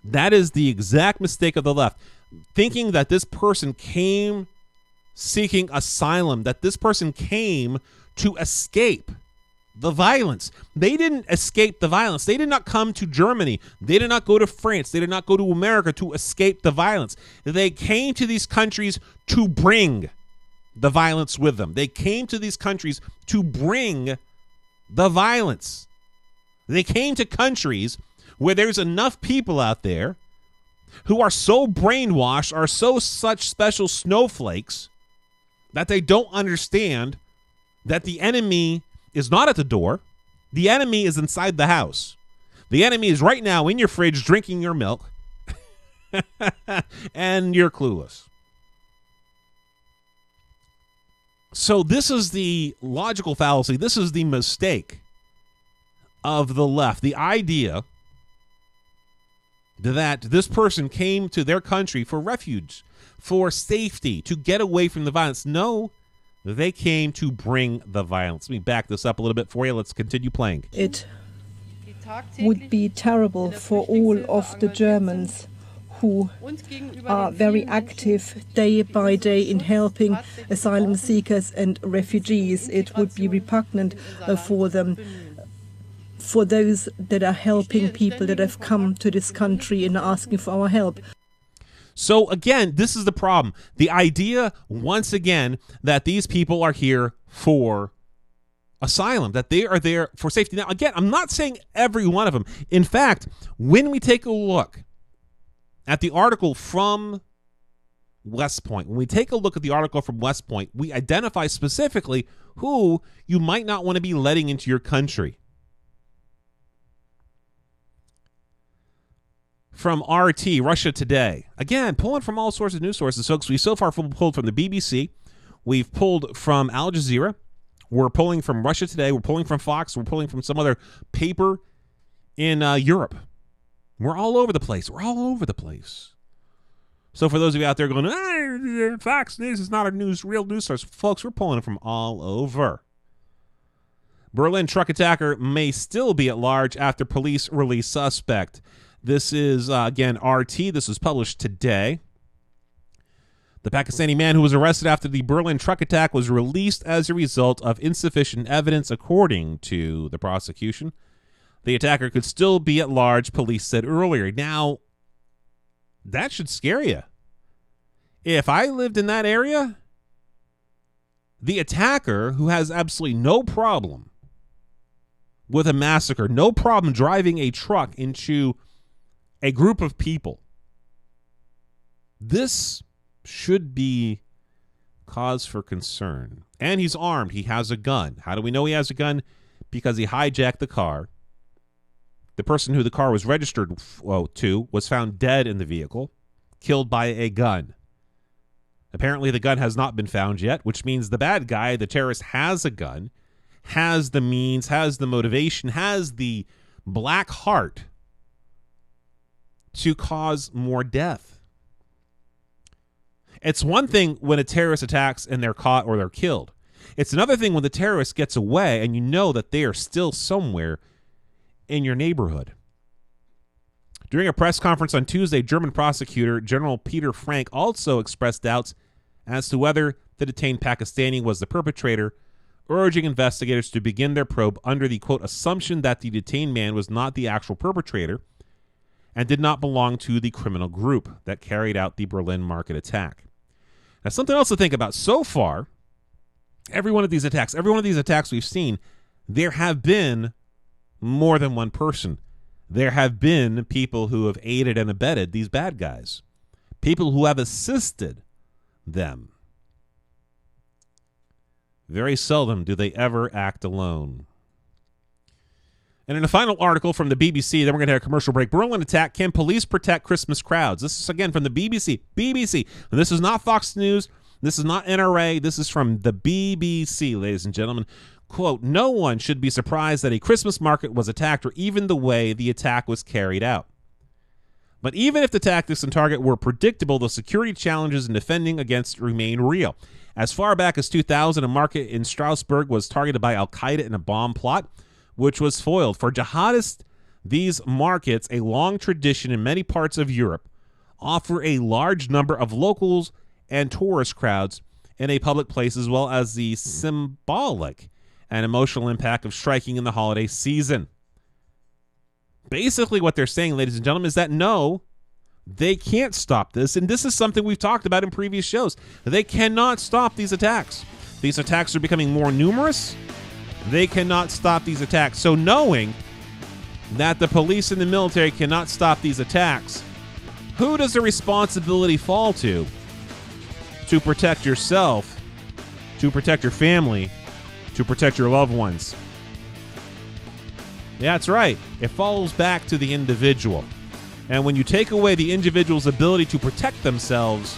That is the exact mistake of the left. Thinking that this person came seeking asylum, that this person came to escape the violence. They didn't escape the violence. They did not come to Germany. They did not go to France. They did not go to America to escape the violence. They came to these countries to bring the violence with them. They came to these countries to bring the violence. They came to countries where there's enough people out there who are so brainwashed, are such special snowflakes that they don't understand that the enemy is not at the door. The enemy is inside the house. The enemy is right now in your fridge drinking your milk and you're clueless. So this is the logical fallacy. This is the mistake of the left. The idea that this person came to their country for refuge, for safety, to get away from the violence. No, they came to bring the violence. Let me back this up a little bit for you. Let's continue playing. It would be terrible for all of the Germans who are very active day by day in helping asylum seekers and refugees. It would be repugnant for them, for those that are helping people that have come to this country and are asking for our help. So again, this is the problem. The idea, once again, that these people are here for asylum, that they are there for safety. Now, again, I'm not saying every one of them. In fact, when we take a look at the article from West Point, when we take a look at the article from West Point, we identify specifically who you might not want to be letting into your country. From RT, Russia Today. Again, pulling from all sorts of news sources, folks. We so far pulled from the BBC. We've pulled from Al Jazeera. We're pulling from Russia Today. We're pulling from Fox. We're pulling from some other paper in Europe. We're all over the place. We're all over the place. So for those of you out there going, Fox News is not a real news source, folks, we're pulling it from all over. Berlin truck attacker may still be at large after police release suspect. This is, again, RT. This was published today. The Pakistani man who was arrested after the Berlin truck attack was released as a result of insufficient evidence, according to the prosecution. The attacker could still be at large, police said earlier. Now, that should scare you. If I lived in that area, the attacker, who has absolutely no problem with a massacre, no problem driving a truck into a group of people, this should be cause for concern. And he's armed. He has a gun. How do we know he has a gun? Because he hijacked the car. The person who the car was registered to was found dead in the vehicle, killed by a gun. Apparently the gun has not been found yet, which means the bad guy, the terrorist, has a gun, has the means, has the motivation, has the black heart to cause more death. It's one thing when a terrorist attacks and they're caught or they're killed. It's another thing when the terrorist gets away and you know that they are still somewhere in your neighborhood. During a press conference on Tuesday, German prosecutor General Peter Frank also expressed doubts as to whether the detained Pakistani was the perpetrator, urging investigators to begin their probe under the, quote, assumption that the detained man was not the actual perpetrator and did not belong to the criminal group that carried out the Berlin market attack. Now, something else to think about. So far, every one of these attacks we've seen, there have been more than one person. There have been people who have aided and abetted these bad guys, people who have assisted them. Very seldom do they ever act alone. And in a final article from the BBC, then we're going to have a commercial break. Berlin attack, can police protect Christmas crowds? This is, again, from the BBC. And this is not Fox News. This is not NRA. This is from the BBC, ladies and gentlemen. Quote, no one should be surprised that a Christmas market was attacked or even the way the attack was carried out. But even if the tactics and target were predictable, the security challenges in defending against remain real. As far back as 2000, a market in Strasbourg was targeted by Al-Qaeda in a bomb plot, which was foiled. For jihadists, these markets, a long tradition in many parts of Europe, offer a large number of locals and tourist crowds in a public place, as well as the symbolic and emotional impact of striking in the holiday season. Basically what they're saying, ladies and gentlemen, is that no, they can't stop this, and this is something we've talked about in previous shows. They cannot stop these attacks. These attacks are becoming more numerous. They cannot stop these attacks. So knowing that the police and the military cannot stop these attacks, who does the responsibility fall to protect yourself, to protect your family, to protect your loved ones? Yeah, that's right. It falls back to the individual. And when you take away the individual's ability to protect themselves,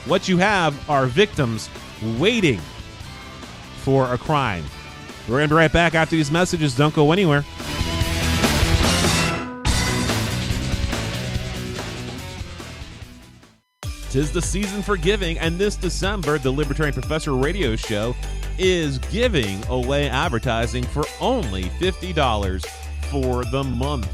what you have are victims waiting for a crime. We're going to be right back after these messages. Don't go anywhere. 'Tis the season for giving, and this December, the Libertarian Professor radio show is giving away advertising for only $50 for the month.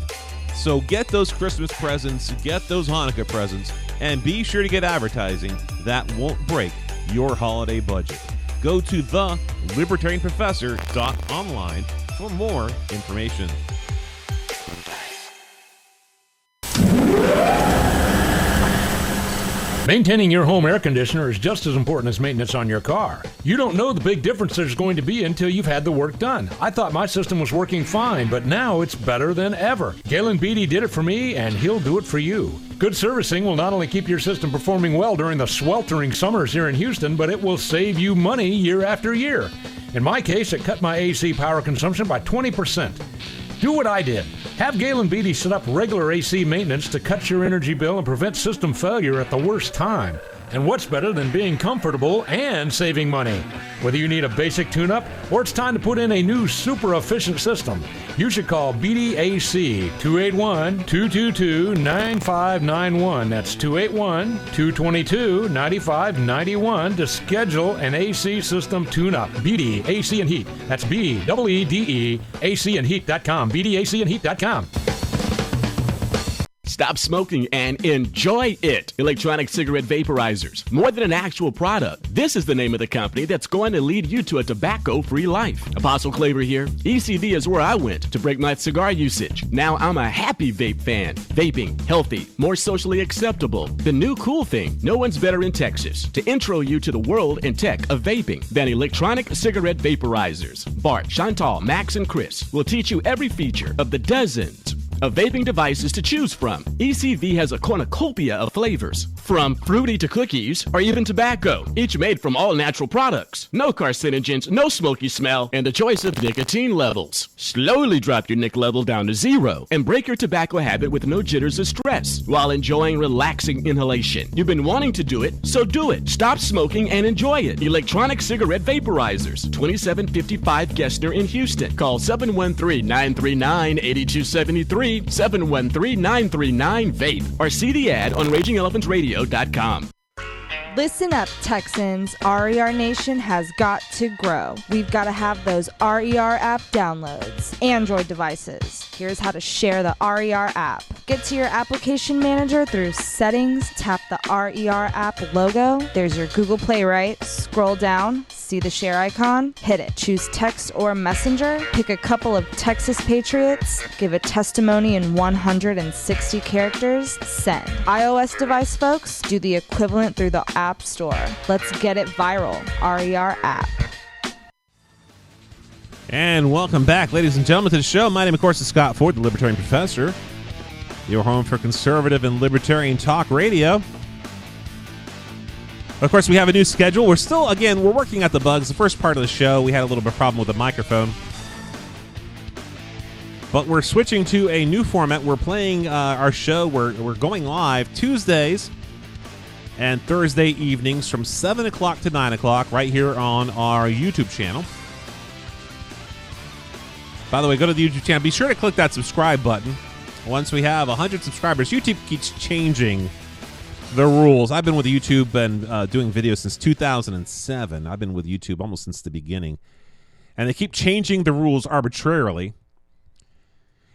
So get those Christmas presents, get those Hanukkah presents, and be sure to get advertising that won't break your holiday budget. Go to thelibertarianprofessor.online for more information. Maintaining your home air conditioner is just as important as maintenance on your car. You don't know the big difference there's going to be until you've had the work done. I thought my system was working fine, but now it's better than ever. Galen Beatty did it for me, and he'll do it for you. Good servicing will not only keep your system performing well during the sweltering summers here in Houston, but it will save you money year after year. In my case, it cut my AC power consumption by 20%. Do what I did. Have Galen Beatty set up regular AC maintenance to cut your energy bill and prevent system failure at the worst time. And what's better than being comfortable and saving money? Whether you need a basic tune-up or it's time to put in a new super efficient system, you should call Beatty AC 281-222-9591. That's 281-222-9591 to schedule an AC system tune-up. Beatty AC and Heat. That's B-E-E-D-E ACandHeat.com. BeattyACandHeat.com. Stop smoking and enjoy it. Electronic cigarette vaporizers. More than an actual product, this is the name of the company that's going to lead you to a tobacco-free life. Apostle Claver here. ECV is where I went to break my cigar usage. Now I'm a happy vape fan. Vaping, healthy, more socially acceptable. The new cool thing, no one's better in Texas to intro you to the world and tech of vaping than electronic cigarette vaporizers. Bart, Chantal, Max, and Chris will teach you every feature of the dozens of vaping devices to choose from. ECV has a cornucopia of flavors, from fruity to cookies or even tobacco, each made from all natural products. No carcinogens, no smoky smell, and a choice of nicotine levels. Slowly drop your nic level down to 0 and break your tobacco habit with no jitters or stress while enjoying relaxing inhalation. You've been wanting to do it, so do it. Stop smoking and enjoy it. Electronic cigarette vaporizers, 2755 Gessner in Houston. Call 713-939-8273, 713-939-VAPE, or see the ad on RagingElephantRadio.com. Listen up, Texans. RER Nation has got to grow. We've got to have those RER app downloads. Android devices. Here's how to share the RER app. Get to your application manager through Settings, tap the RER app logo. There's your Google Play, right? Scroll down, see the share icon, hit it. Choose text or messenger. Pick a couple of Texas Patriots. Give a testimony in 160 characters. Send. iOS device folks, do the equivalent through the App Store. Let's get it viral. RER app. And welcome back, ladies and gentlemen, to the show. My name, of course, is Scott Ford, the Libertarian Professor. Your home for conservative and libertarian talk radio. Of course, we have a new schedule. We're working out the bugs. The first part of the show, we had a little bit of a problem with the microphone. But we're switching to a new format. We're playing our show. We're going live Tuesdays and Thursday evenings from 7 o'clock to 9 o'clock right here on our YouTube channel. By the way, go to the YouTube channel. Be sure to click that subscribe button. Once we have 100 subscribers, YouTube keeps changing the rules. I've been with YouTube and doing videos since 2007. I've been with YouTube almost since the beginning. And they keep changing the rules arbitrarily.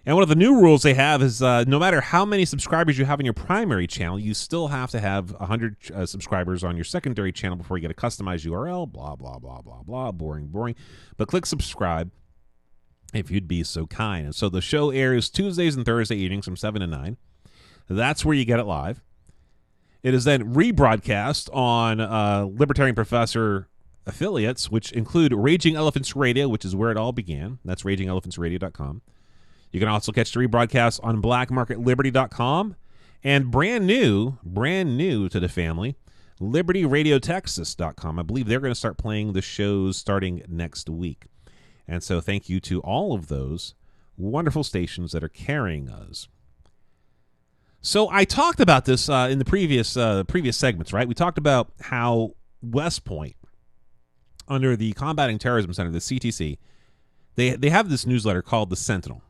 And one of the new rules they have is no matter how many subscribers you have on your primary channel, you still have to have 100 subscribers on your secondary channel before you get a customized URL. Blah, blah, blah, blah, blah. Boring. But click subscribe if you'd be so kind. And so the show airs Tuesdays and Thursday evenings from 7 to 9. That's where you get it live. It is then rebroadcast on Libertarian Professor affiliates, which include Raging Elephants Radio, which is where it all began. That's RagingElephantsRadio.com. You can also catch the rebroadcast on BlackMarketLiberty.com and brand new to the family, LibertyRadioTexas.com. I believe they're going to start playing the shows starting next week. And so thank you to all of those wonderful stations that are carrying us. So I talked about this in the previous segments, right? We talked about how West Point, under the Combating Terrorism Center, the CTC, they have this newsletter called The Sentinel.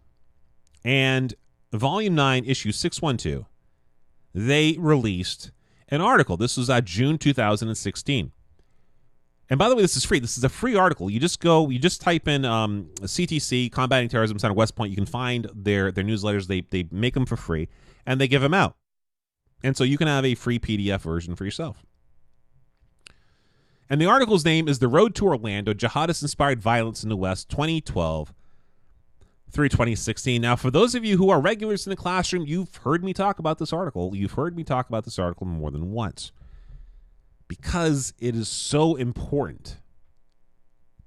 And Volume 9, Issue 612, they released an article. This was June 2016. And by the way, this is free. This is a free article. You just type in CTC, Combating Terrorism Center, West Point. You can find their newsletters. They make them for free, and they give them out. And so you can have a free PDF version for yourself. And the article's name is The Road to Orlando, Jihadist-Inspired Violence in the West, 2012 through 2016. Now, for those of you who are regulars in the classroom, you've heard me talk about this article. You've heard me talk about this article more than once, because it is so important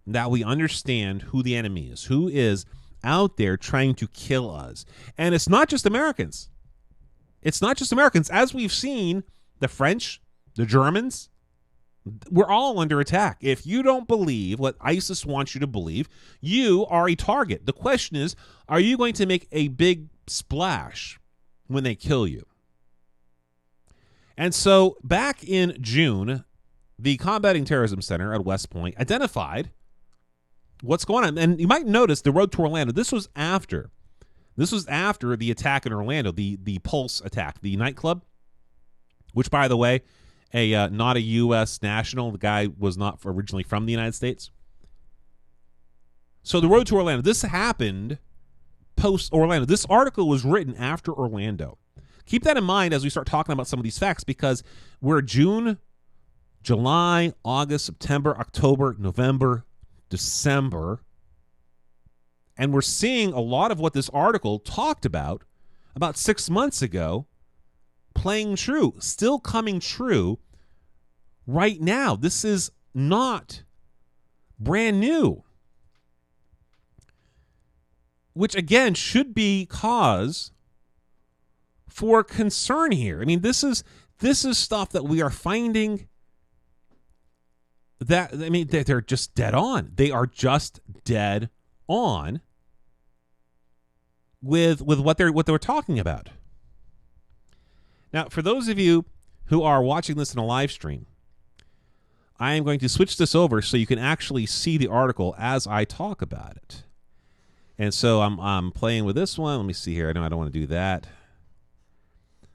that we understand who the enemy is, who is out there trying to kill us. And it's not just Americans. It's not just Americans. As we've seen, the French, the Germans, we're all under attack. If you don't believe what ISIS wants you to believe, you are a target. The question is, are you going to make a big splash when they kill you? And so back in June, the Combating Terrorism Center at West Point identified what's going on. And you might notice the Road to Orlando. This was after the attack in Orlando, the Pulse attack, the nightclub, which, by the way, not a U.S. national. The guy was not originally from the United States. So the Road to Orlando, this happened post-Orlando. This article was written after Orlando. Keep that in mind as we start talking about some of these facts, because we're June, July, August, September, October, November, December, and we're seeing a lot of what this article talked about 6 months ago playing true, still coming true right now. This is not brand new, which again should be cause for concern here. I mean, this is stuff that we are finding that, I mean, they're just dead on. They are just dead on with what they're talking about. Now, for those of you who are watching this in a live stream, I am going to switch this over so you can actually see the article as I talk about it. And so I'm playing with this one. Let me see here. I don't want to do that.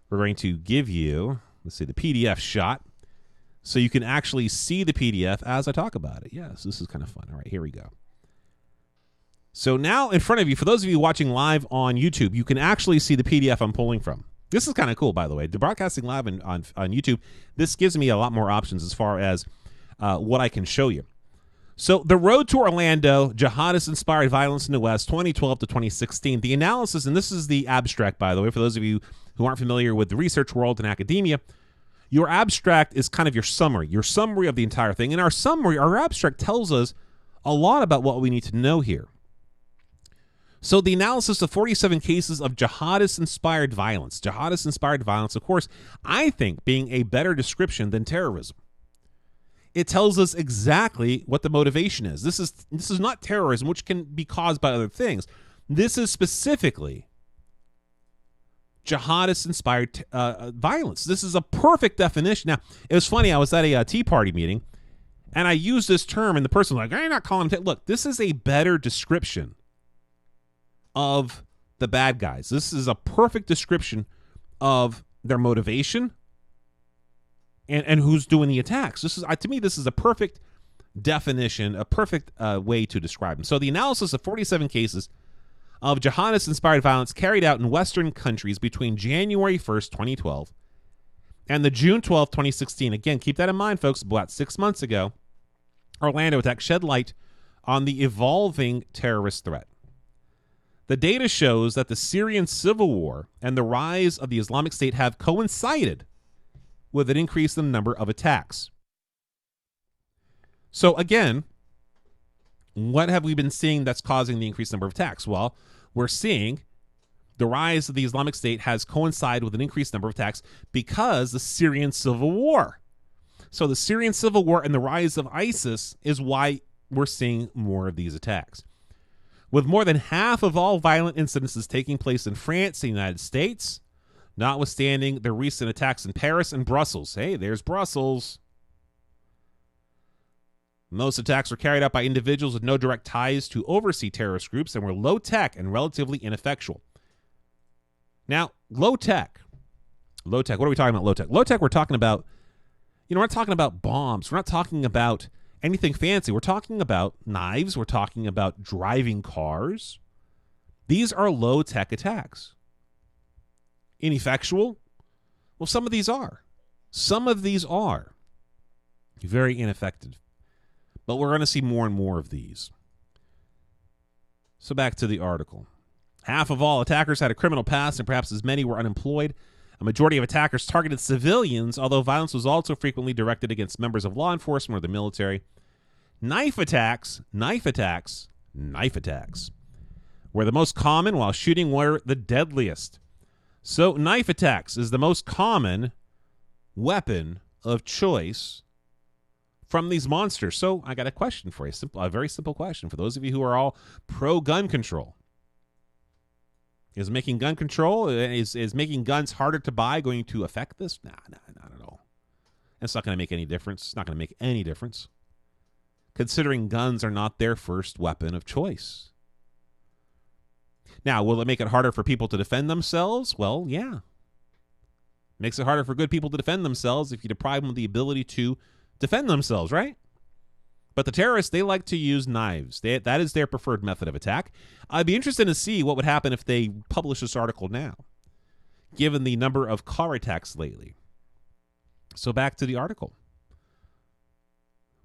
We're going to give you, let's see, the PDF shot. so you can actually see the PDF as I talk about it. Yes, this is kind of fun. All right, here we go. So now in front of you, for those of you watching live on YouTube, you can actually see the PDF I'm pulling from. This is kind of cool, by the way. The broadcasting live on YouTube, this gives me a lot more options as far as what I can show you. So the road to Orlando, jihadist-inspired violence in the West, 2012 to 2016. The analysis, and this is the abstract, by the way, for those of you who aren't familiar with the research world and academia, your abstract is kind of your summary of the entire thing. And our abstract tells us a lot about what we need to know here. So the analysis of 47 cases of jihadist-inspired violence. Jihadist-inspired violence, of course, I think being a better description than terrorism. It tells us exactly what the motivation is. This is not terrorism, which can be caused by other things. This is specifically jihadist-inspired violence. This is a perfect definition. Now, it was funny. I was at a Tea Party meeting, and I used this term, and the person was like, I'm not calling them. Look, this is a better description of the bad guys. This is a perfect description of their motivation and who's doing the attacks. This is, to me, this is a perfect definition, a perfect way to describe them. So the analysis of 47 cases of jihadist-inspired violence carried out in Western countries between January 1st, 2012 and the June 12th, 2016. Again, keep that in mind, folks. About 6 months ago, Orlando attack shed light on the evolving terrorist threat. The data shows that the Syrian civil war and the rise of the Islamic State have coincided with an increase in the number of attacks. So again, what have we been seeing that's causing the increased number of attacks? Well, we're seeing the rise of the Islamic State has coincided with an increased number of attacks because the Syrian civil war. So the Syrian civil war and the rise of ISIS is why we're seeing more of these attacks. With more than half of all violent incidences taking place in France and the United States, notwithstanding the recent attacks in Paris and Brussels. Hey, there's Brussels. Most attacks were carried out by individuals with no direct ties to oversee terrorist groups and were low-tech and relatively ineffectual. Now, low-tech. What are we talking about low-tech? Low-tech, we're talking about, we're not talking about bombs. We're not talking about anything fancy. We're talking about knives. We're talking about driving cars. These are low-tech attacks. Ineffectual? Well, some of these are. Some of these are very ineffective. But we're going to see more and more of these. So back to the article. Half of all attackers had a criminal past, and perhaps as many were unemployed. A majority of attackers targeted civilians, although violence was also frequently directed against members of law enforcement or the military. Knife attacks were the most common, while shooting were the deadliest. So knife attacks is the most common weapon of choice from these monsters. So I got a question for you, a very simple question for those of you who are all pro-gun control. Is making gun control, is making guns harder to buy going to affect this? Nah, not at all. It's not going to make any difference. It's not going to make any difference, considering guns are not their first weapon of choice. Now, will it make it harder for people to defend themselves? Well, yeah. Makes it harder for good people to defend themselves if you deprive them of the ability to defend themselves, right? But the terrorists, they like to use knives. That is their preferred method of attack. I'd be interested to see what would happen if they publish this article now, given the number of car attacks lately. So back to the article.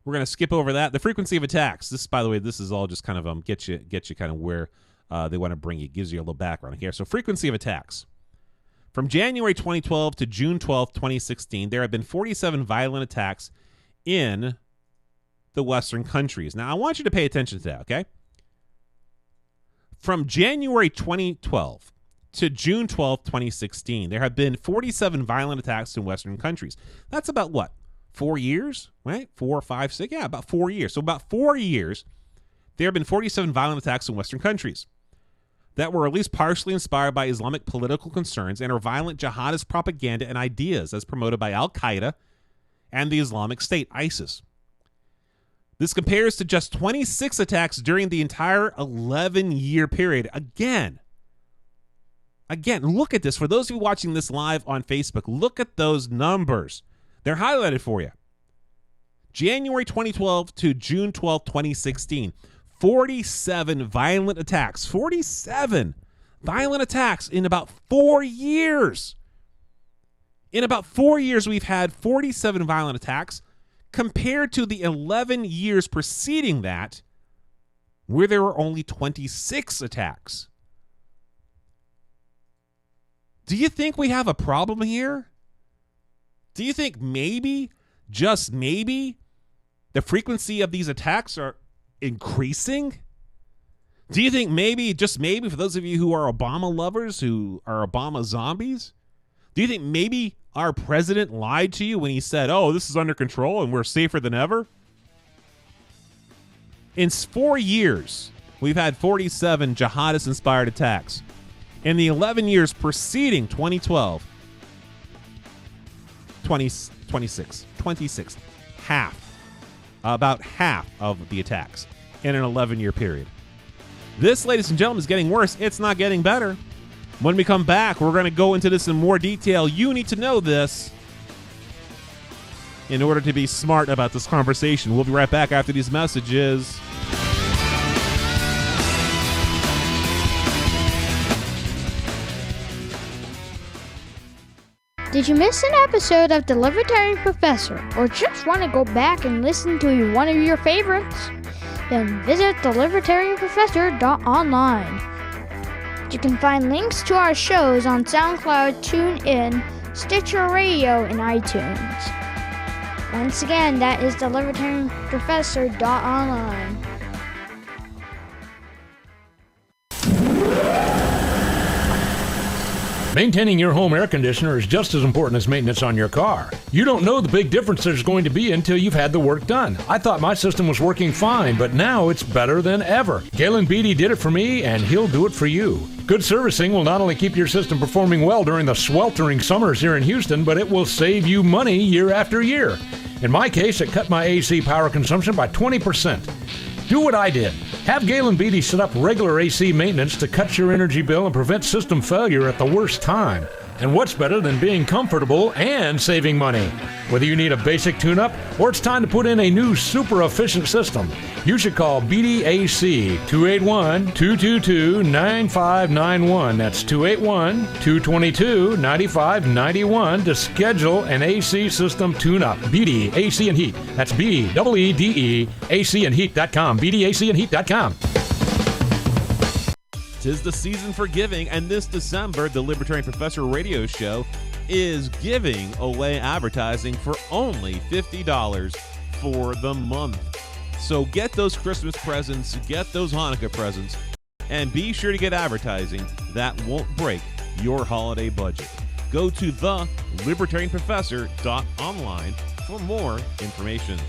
We're going to skip over that. The frequency of attacks. This, by the way, this is all just kind of get you kind of where they want to bring you. Gives you a little background here. So frequency of attacks. From January 2012 to June 12, 2016, there have been 47 violent attacks in the Western countries. Now, I want you to pay attention to that, okay? From January 2012 to June 12, 2016, there have been 47 violent attacks in Western countries. That's about what? 4 years, right? 4, 5, 6? Yeah, about 4 years. So about 4 years, there have been 47 violent attacks in Western countries that were at least partially inspired by Islamic political concerns and are violent jihadist propaganda and ideas as promoted by Al-Qaeda and the Islamic State, ISIS. This compares to just 26 attacks during the entire 11-year period. Again, look at this. For those of you watching this live on Facebook, look at those numbers. They're highlighted for you. January 2012 to June 12, 2016. 47 violent attacks. 47 violent attacks in about 4 years. In about 4 years, we've had 47 violent attacks compared to the 11 years preceding that, where there were only 26 attacks. Do you think we have a problem here? Do you think maybe, just maybe, the frequency of these attacks are increasing? Do you think maybe, just maybe, for those of you who are Obama lovers, who are Obama zombies, do you think maybe our president lied to you when he said, oh, this is under control and we're safer than ever? In 4 years, we've had 47 jihadist-inspired attacks. In the 11 years preceding 2012, 26, about half of the attacks in an 11-year period. This, ladies and gentlemen, is getting worse. It's not getting better. When we come back, we're going to go into this in more detail. You need to know this in order to be smart about this conversation. We'll be right back after these messages. Did you miss an episode of The Libertarian Professor, or just want to go back and listen to one of your favorites? Then visit thelibertarianprofessor.online. You can find links to our shows on SoundCloud, TuneIn, Stitcher Radio, and iTunes. Once again, that is thelibertarianprofessor.online. Maintaining your home air conditioner is just as important as maintenance on your car. You don't know the big difference there's going to be until you've had the work done. I thought my system was working fine, but now it's better than ever. Galen Beatty did it for me, and he'll do it for you. Good servicing will not only keep your system performing well during the sweltering summers here in Houston, but it will save you money year after year. In my case, it cut my AC power consumption by 20%. Do what I did. Have Galen Beatty set up regular AC maintenance to cut your energy bill and prevent system failure at the worst time. And what's better than being comfortable and saving money? Whether you need a basic tune-up or it's time to put in a new super efficient system, you should call Beatty AC 281-222-9591. That's 281-222-9591 to schedule an AC system tune-up. Beatty AC and Heat. That's B-E-E-D-E ACandHeat.com. BeattyACandHeat.com. 'Tis the season for giving, and this December, the Libertarian Professor radio show is giving away advertising for only $50 for the month. So get those Christmas presents, get those Hanukkah presents, and be sure to get advertising that won't break your holiday budget. Go to thelibertarianprofessor.online for more information.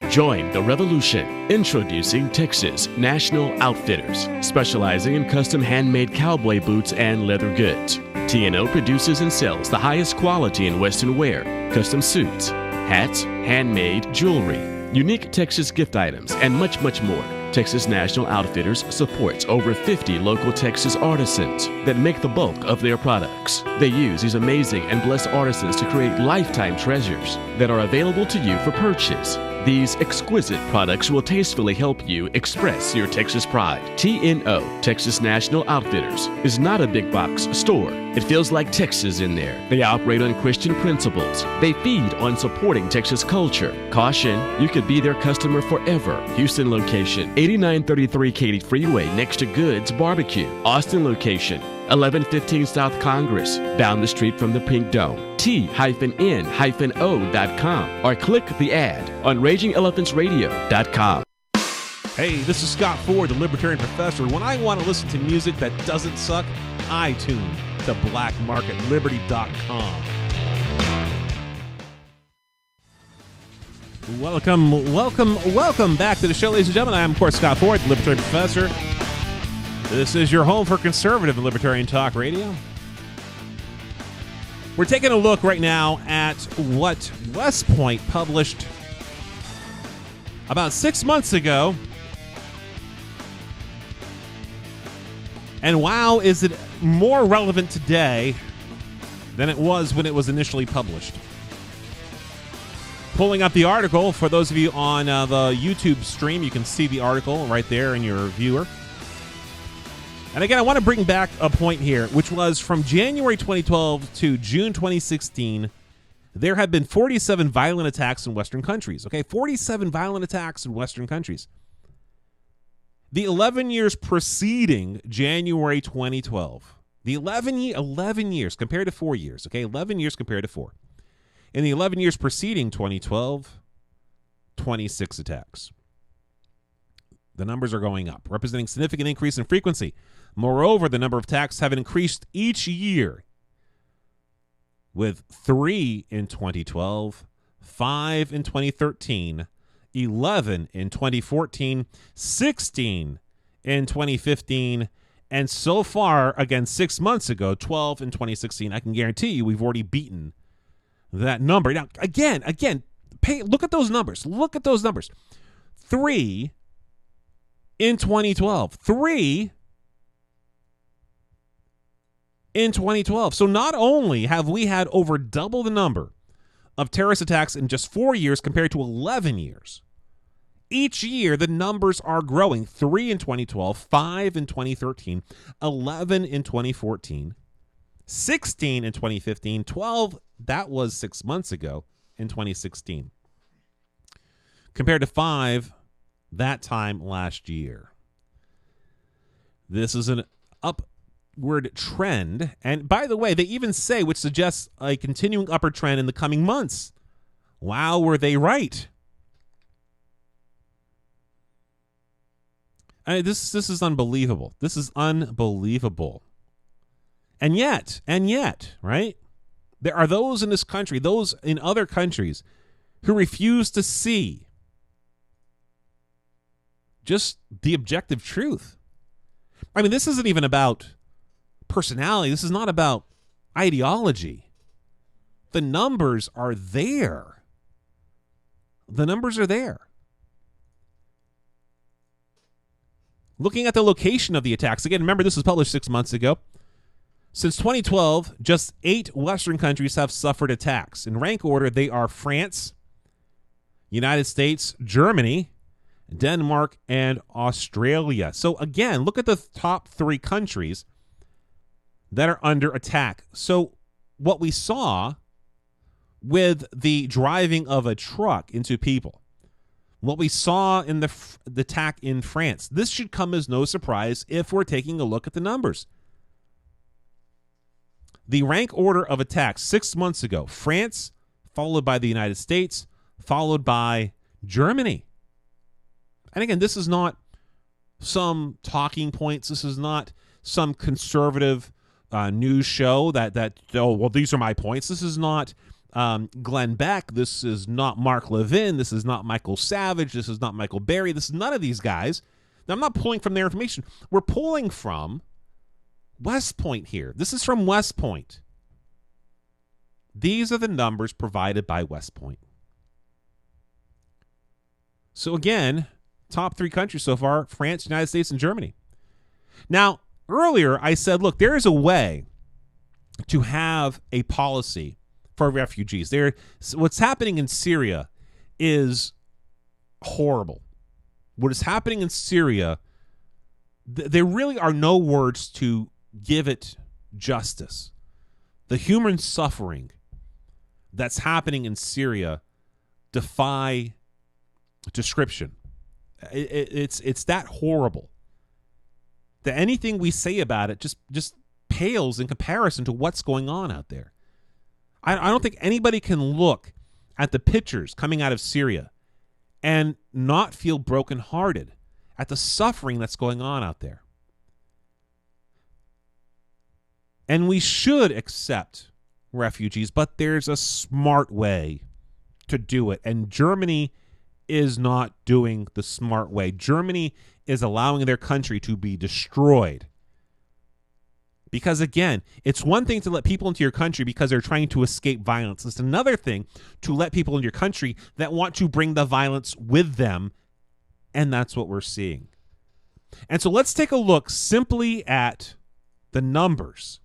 Join the revolution. Introducing Texas National Outfitters, specializing in custom handmade cowboy boots and leather goods. T&O produces and sells the highest quality in Western wear, custom suits, hats, handmade jewelry, unique Texas gift items, and much, much more. Texas National Outfitters supports over 50 local Texas artisans that make the bulk of their products. They use these amazing and blessed artisans to create lifetime treasures that are available to you for purchase. These exquisite products will tastefully help you express your Texas pride. T&O, Texas National Outfitters, is not a big box store. It feels like Texas in there. They operate on Christian principles. They feed on supporting Texas culture. Caution, you could be their customer forever. Houston location, 8933 Katy Freeway next to Goods Barbecue. Austin location, 1115 South Congress, down the street from the Pink Dome. T-N-O.com or click the ad on RagingElephantsRadio.com. Hey, this is Scott Ford, the Libertarian Professor. When I want to listen to music that doesn't suck, I tune to blackmarketliberty.com. Welcome back to the show, ladies and gentlemen. I am, of course, Scott Ford, the Libertarian Professor. This is your home for conservative and libertarian talk radio. We're taking a look right now at what West Point published about 6 months ago. And wow, is it more relevant today than it was when it was initially published. Pulling up the article. For those of you on the YouTube stream, you can see the article right there in your viewer. And again, I want to bring back a point here, which was from January 2012 to June 2016, there have been 47 violent attacks in Western countries. Okay, 47 violent attacks in Western countries. The 11 years preceding January 2012, the 11 years compared to 4 years, okay, 11 years compared to 4. In the 11 years preceding 2012, 26 attacks. The numbers are going up, representing significant increase in frequency. Moreover, the number of attacks have increased each year, with 3 in 2012, 5 in 2013, 11 in 2014, 16 in 2015, and so far, again, 6 months ago, 12 in 2016. I can guarantee you we've already beaten that number. Now, again, look at those numbers. Look at those numbers. 3 in 2012. 3 in 2012. So not only have we had over double the number of terrorist attacks in just 4 years compared to 11 years, each year the numbers are growing. 3 in 2012, 5 in 2013, 11 in 2014, 16 in 2015, 12, that was 6 months ago in 2016, compared to 5 that time last year. This is an upward trend. And by the way, they even say, which suggests a continuing upward trend in the coming months. Wow, were they right? This is unbelievable. This is unbelievable. And yet, right? There are those in this country, those in other countries, who refuse to see just the objective truth. I mean, this isn't even about personality. This is not about ideology. The numbers are there. The numbers are there. Looking at the location of the attacks, again, remember this was published 6 months ago. Since 2012, just 8 Western countries have suffered attacks. In rank order, they are France, United States, Germany, Denmark, and Australia. So again, look at the top 3 countries that are under attack. So what we saw with the driving of a truck into people, what we saw in the attack in France, this should come as no surprise if we're taking a look at the numbers. The rank order of attacks 6 months ago, France, followed by the United States, followed by Germany. And again, this is not some talking points. This is not some conservative news show that oh, well, these are my points. This is not Glenn Beck. This is not Mark Levin. This is not Michael Savage. This is not Michael Berry. This is none of these guys. Now, I'm not pulling from their information. We're pulling from West Point here. This is from West Point. These are the numbers provided by West Point. So again, top 3 countries so far, France, United States, and Germany. Now, earlier I said, look, there is a way to have a policy for refugees. What's happening in Syria is horrible. What is happening in Syria, there really are no words to give it justice. The human suffering that's happening in Syria defy description. It's that horrible that anything we say about it just pales in comparison to what's going on out there. I don't think anybody can look at the pictures coming out of Syria and not feel brokenhearted at the suffering that's going on out there. And we should accept refugees, but there's a smart way to do it. And Germany is not doing the smart way. Germany is allowing their country to be destroyed. Because again, it's one thing to let people into your country because they're trying to escape violence. It's another thing to let people into your country that want to bring the violence with them. And that's what we're seeing. And so let's take a look simply at the numbers,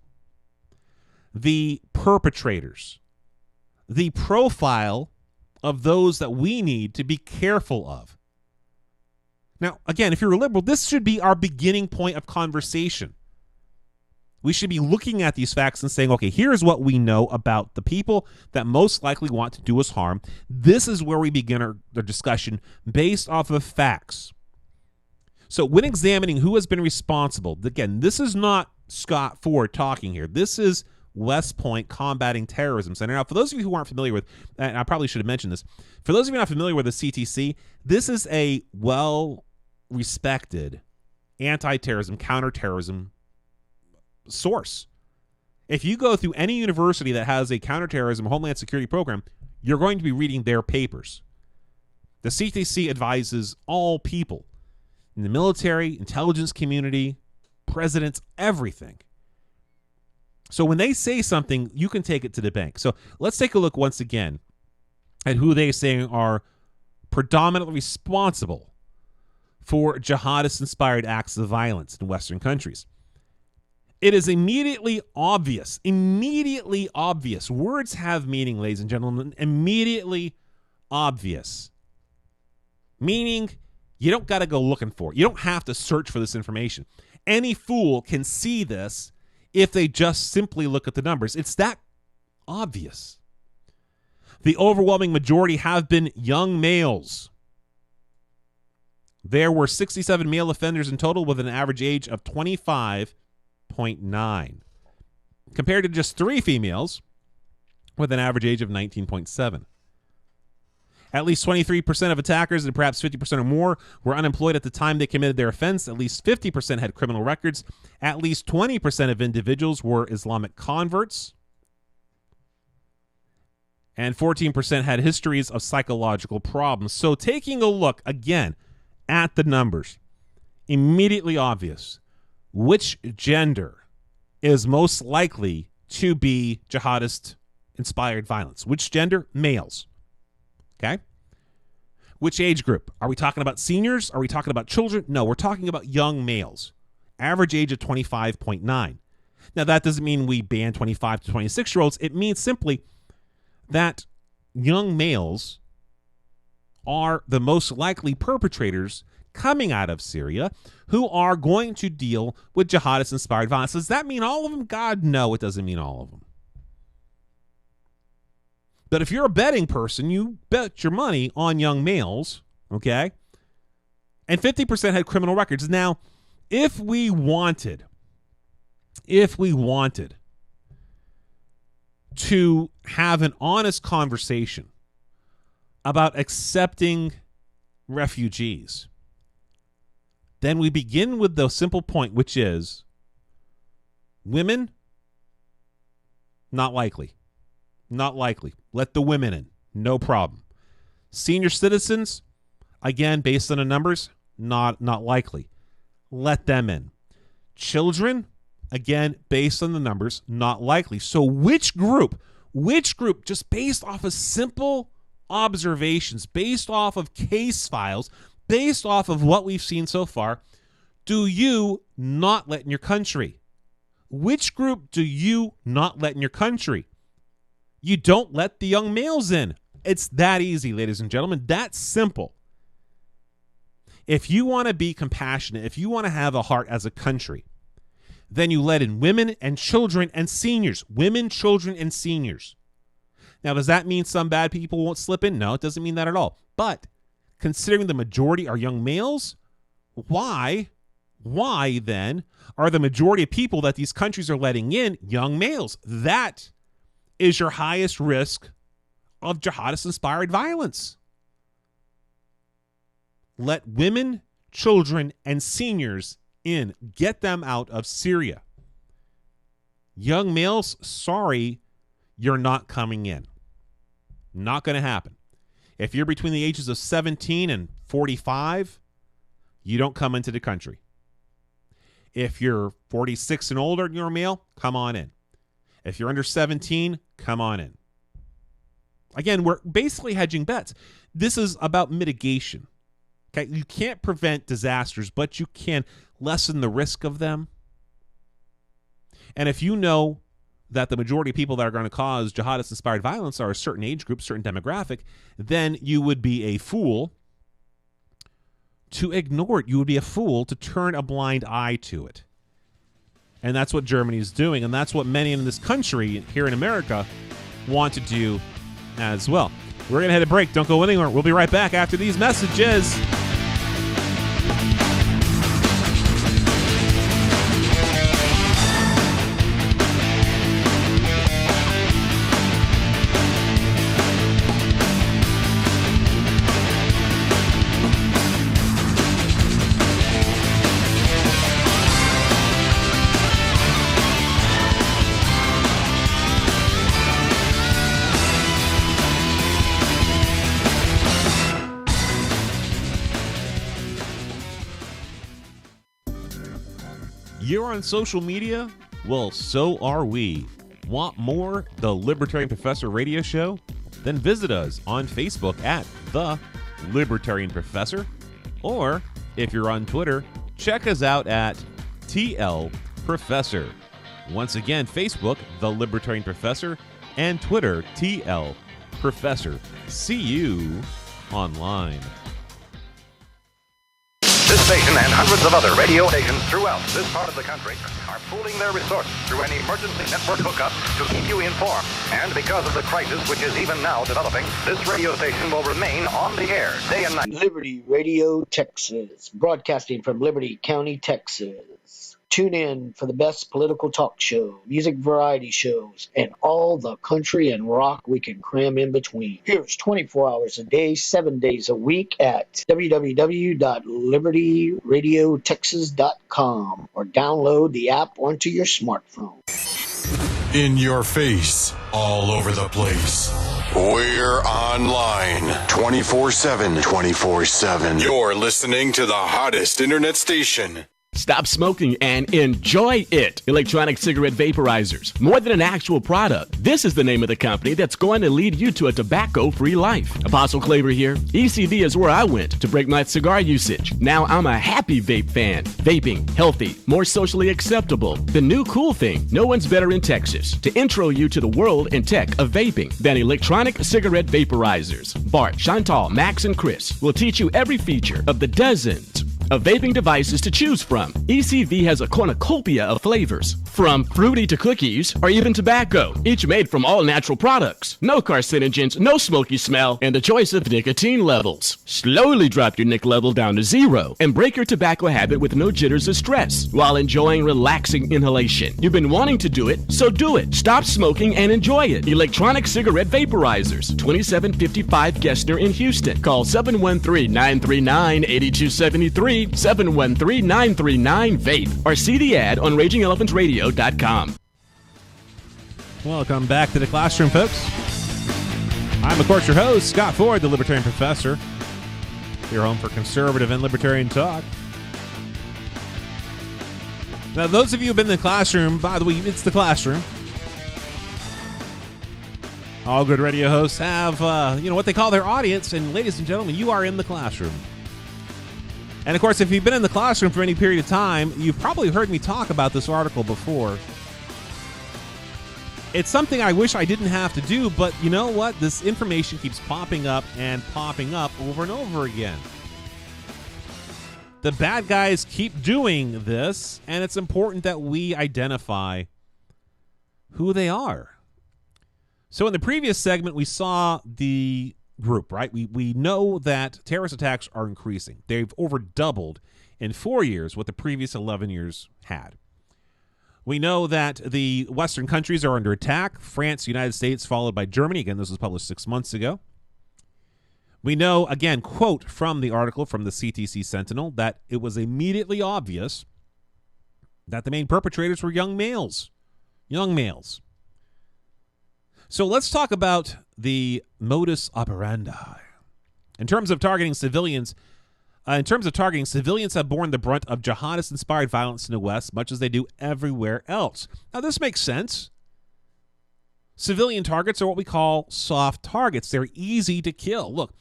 the perpetrators, the profile of those that we need to be careful of. Now, again, if you're a liberal, this should be our beginning point of conversation. We should be looking at these facts and saying, okay, here's what we know about the people that most likely want to do us harm. This is where we begin our discussion based off of facts. So when examining who has been responsible, again, this is not Scott Ford talking here. This is West Point Combating Terrorism Center. Now, for those of you who aren't familiar with, and I probably should have mentioned this, for those of you not familiar with the CTC, this is a well-respected anti-terrorism, counterterrorism source. If you go through any university that has a counterterrorism homeland security program, you're going to be reading their papers. The CTC advises all people in the military, intelligence community, presidents, everything. So when they say something, you can take it to the bank. So let's take a look once again at who they say are predominantly responsible for jihadist-inspired acts of violence in Western countries. It is immediately obvious. Words have meaning, ladies and gentlemen. Immediately obvious. Meaning you don't got to go looking for it. You don't have to search for this information. Any fool can see this if they just simply look at the numbers. It's that obvious. The overwhelming majority have been young males. There were 67 male offenders in total with an average age of 25.9, compared to just 3 females with an average age of 19.7. At least 23% of attackers, and perhaps 50% or more, were unemployed at the time they committed their offense. At least 50% had criminal records. At least 20% of individuals were Islamic converts. And 14% had histories of psychological problems. So taking a look, again, at the numbers, immediately obvious which gender is most likely to be jihadist-inspired violence. Which gender? Males. Okay? Which age group? Are we talking about seniors? Are we talking about children? No, we're talking about young males. Average age of 25.9. Now, that doesn't mean we ban 25 to 26-year-olds. It means simply that young males are the most likely perpetrators coming out of Syria who are going to deal with jihadist-inspired violence. Does that mean all of them? God, no, it doesn't mean all of them. But if you're a betting person, you bet your money on young males, okay? And 50% had criminal records. Now, if we wanted to have an honest conversation about accepting refugees, then we begin with the simple point, which is women, not likely. Not likely. Let the women in. No problem. Senior citizens, again, based on the numbers, not likely. Let them in. Children, again, based on the numbers, not likely. So which group, just based off of simple observations, based off of case files, based off of what we've seen so far, do you not let in your country? Which group do you not let in your country? You don't let the young males in. It's that easy, ladies and gentlemen. That's simple. If you want to be compassionate, if you want to have a heart as a country, then you let in women and children and seniors. Women, children, and seniors. Now, does that mean some bad people won't slip in? No, it doesn't mean that at all. But considering the majority are young males, why then are the majority of people that these countries are letting in young males? That is your highest risk of jihadist-inspired violence. Let women, children, and seniors in. Get them out of Syria. Young males, sorry, you're not coming in. Not going to happen. If you're between the ages of 17 and 45, you don't come into the country. If you're 46 and older and you're a male, come on in. If you're under 17, come on in. Again, we're basically hedging bets. This is about mitigation. Okay, you can't prevent disasters, but you can lessen the risk of them. And if you know that the majority of people that are going to cause jihadist-inspired violence are a certain age group, certain demographic, then you would be a fool to ignore it. You would be a fool to turn a blind eye to it. And that's what Germany is doing, and that's what many in this country here in America want to do as well. We're going to hit a break. Don't go anywhere. We'll be right back after these messages. You're on social media? Well, so are we. Want more? The Libertarian Professor Radio Show? Then visit us on Facebook at The Libertarian Professor. Or, if you're on Twitter, check us out at TL Professor. Once again, Facebook, The Libertarian Professor, and Twitter, TL Professor. See you online. This station and hundreds of other radio stations throughout this part of the country are pooling their resources through an emergency network hookup to keep you informed. And because of the crisis which is even now developing, this radio station will remain on the air day and night. Liberty Radio Texas, broadcasting from Liberty County, Texas. Tune in for the best political talk show, music variety shows, and all the country and rock we can cram in between. Here's 24 hours a day, 7 days a week at www.libertyradiotexas.com or download the app onto your smartphone. In your face, all over the place. We're online 24/7. 24/7. You're listening to the hottest internet station. Stop smoking and enjoy it. Electronic cigarette vaporizers. More than an actual product, this is the name of the company that's going to lead you to a tobacco-free life. Apostle Claver here. ECV is where I went to break my cigar usage. Now I'm a happy vape fan. Vaping, healthy, more socially acceptable. The new cool thing, no one's better in Texas to intro you to the world and tech of vaping than electronic cigarette vaporizers. Bart, Chantal, Max, and Chris will teach you every feature of the dozens of vaping devices to choose from. ECV has a cornucopia of flavors, from fruity to cookies or even tobacco, each made from all natural products. No carcinogens, no smoky smell, and a choice of nicotine levels. Slowly drop your nic level down to 0 and break your tobacco habit with no jitters or stress while enjoying relaxing inhalation. You've been wanting to do it, so do it. Stop smoking and enjoy it. Electronic cigarette vaporizers, 2755 Gessner in Houston. Call 713-939-8273. 713-939-VAPE or see the ad on RagingElephantRadio.com. Welcome back to the classroom, folks. I'm, of course, your host, Scott Ford, the Libertarian Professor. Your home for conservative and libertarian talk. Now, those of you who've been in the classroom, by the way, it's the classroom. All good radio hosts have, what they call their audience, and ladies and gentlemen, you are in the classroom. And, of course, if you've been in the classroom for any period of time, you've probably heard me talk about this article before. It's something I wish I didn't have to do, but you know what? This information keeps popping up over and over again. The bad guys keep doing this, and it's important that we identify who they are. So in the previous segment, we saw the group, right? We know that terrorist attacks are increasing. They've over doubled in 4 years what the previous 11 years had. We know that the Western countries are under attack. France, United States, followed by Germany. Again, this was published 6 months ago. We know, again, quote from the article from the CTC Sentinel, that it was immediately obvious that the main perpetrators were young males. Young males. So let's talk about the modus operandi. In terms of targeting civilians have borne the brunt of jihadist-inspired violence in the West, much as they do everywhere else. Now, this makes sense. Civilian targets are what we call soft targets. They're easy to kill. Look,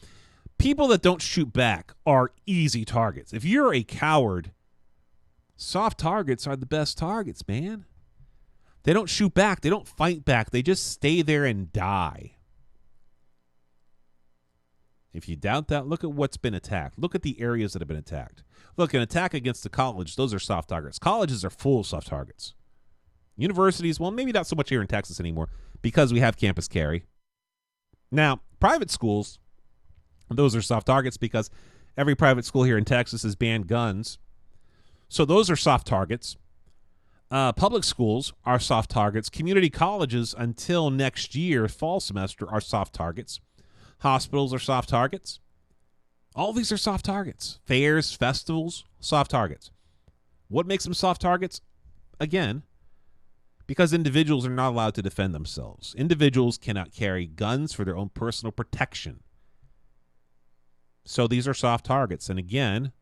people that don't shoot back are easy targets. If you're a coward, soft targets are the best targets, man. They don't shoot back. They don't fight back. They just stay there and die. If you doubt that, look at what's been attacked. Look at the areas that have been attacked. Look, an attack against the college, those are soft targets. Colleges are full of soft targets. Universities, well, maybe not so much here in Texas anymore because we have campus carry. Now, private schools, those are soft targets because every private school here in Texas has banned guns. So those are soft targets. Public schools are soft targets. Community colleges until next year, fall semester, are soft targets. Hospitals are soft targets. All these are soft targets. Fairs, festivals, soft targets. What makes them soft targets? Again, because individuals are not allowed to defend themselves. Individuals cannot carry guns for their own personal protection. So these are soft targets. And again,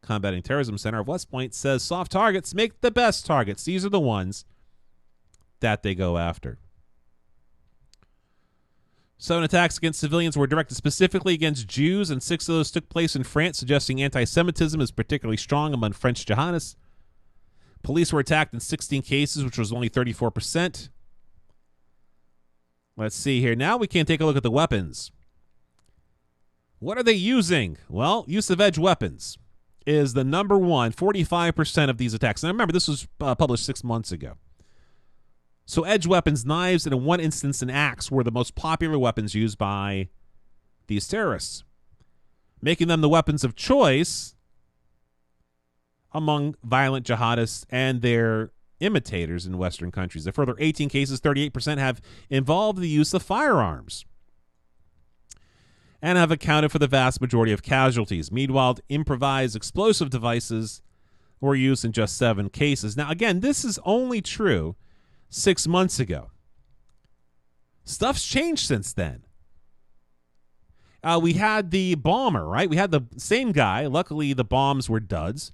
Combating Terrorism Center of West Point says soft targets make the best targets. These are the ones that they go after. 7 attacks against civilians were directed specifically against Jews, and 6 of those took place in France, suggesting anti-Semitism is particularly strong among French jihadists. Police were attacked in 16 cases, which was only 34%. Let's see here. Now we can take a look at the weapons. What are they using? Well, use of edge weapons is the number one, 45% of these attacks. Now remember, this was published 6 months ago. So edge weapons, knives, and in one instance an axe were the most popular weapons used by these terrorists, making them the weapons of choice among violent jihadists and their imitators in Western countries. A further 18 cases, 38%, have involved the use of firearms and have accounted for the vast majority of casualties. Meanwhile, improvised explosive devices were used in just 7 cases. Now, again, this is only true 6 months ago. Stuff's changed since then. We had the bomber, right? We had the same guy. Luckily, the bombs were duds.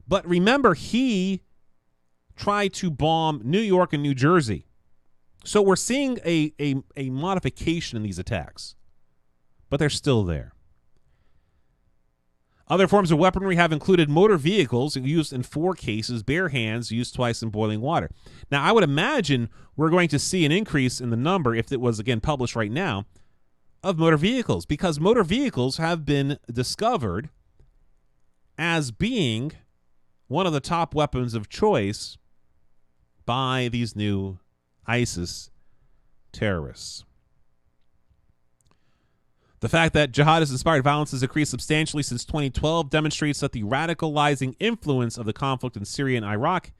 But remember, he tried to bomb New York and New Jersey. So we're seeing a modification in these attacks. But they're still there. Other forms of weaponry have included motor vehicles used in 4 cases, bare hands used twice in boiling water. Now, I would imagine we're going to see an increase in the number, if it was, again, published right now, of motor vehicles, because motor vehicles have been discovered as being one of the top weapons of choice by these new ISIS terrorists. The fact that jihadist-inspired violence has increased substantially since 2012 demonstrates that the radicalizing influence of the conflict in Syria and Iraq,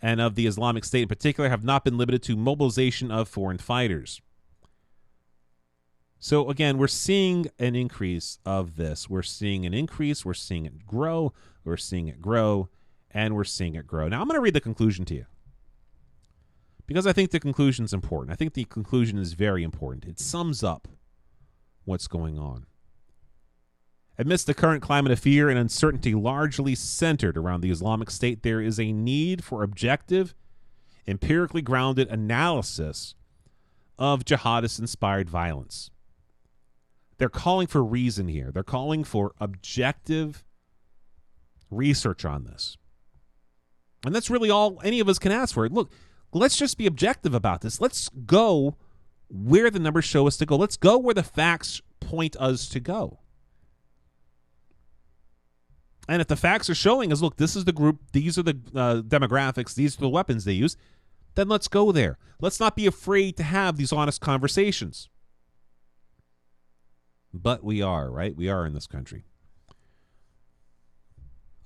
and of the Islamic State in particular, have not been limited to mobilization of foreign fighters. So, again, we're seeing an increase of this. We're seeing an increase. We're seeing it grow. We're seeing it grow. And we're seeing it grow. Now, I'm going to read the conclusion to you, because I think the conclusion is important. I think the conclusion is very important. It sums up what's going on. Amidst the current climate of fear and uncertainty largely centered around the Islamic State, there is a need for objective, empirically grounded analysis of jihadist-inspired violence. They're calling for reason here. They're calling for objective research on this. And that's really all any of us can ask for. Look, let's just be objective about this. Let's go where the numbers show us to go. Let's go where the facts point us to go. And if the facts are showing us, look, this is the group, these are the demographics, these are the weapons they use, then let's go there. Let's not be afraid to have these honest conversations. But we are, right? We are in this country.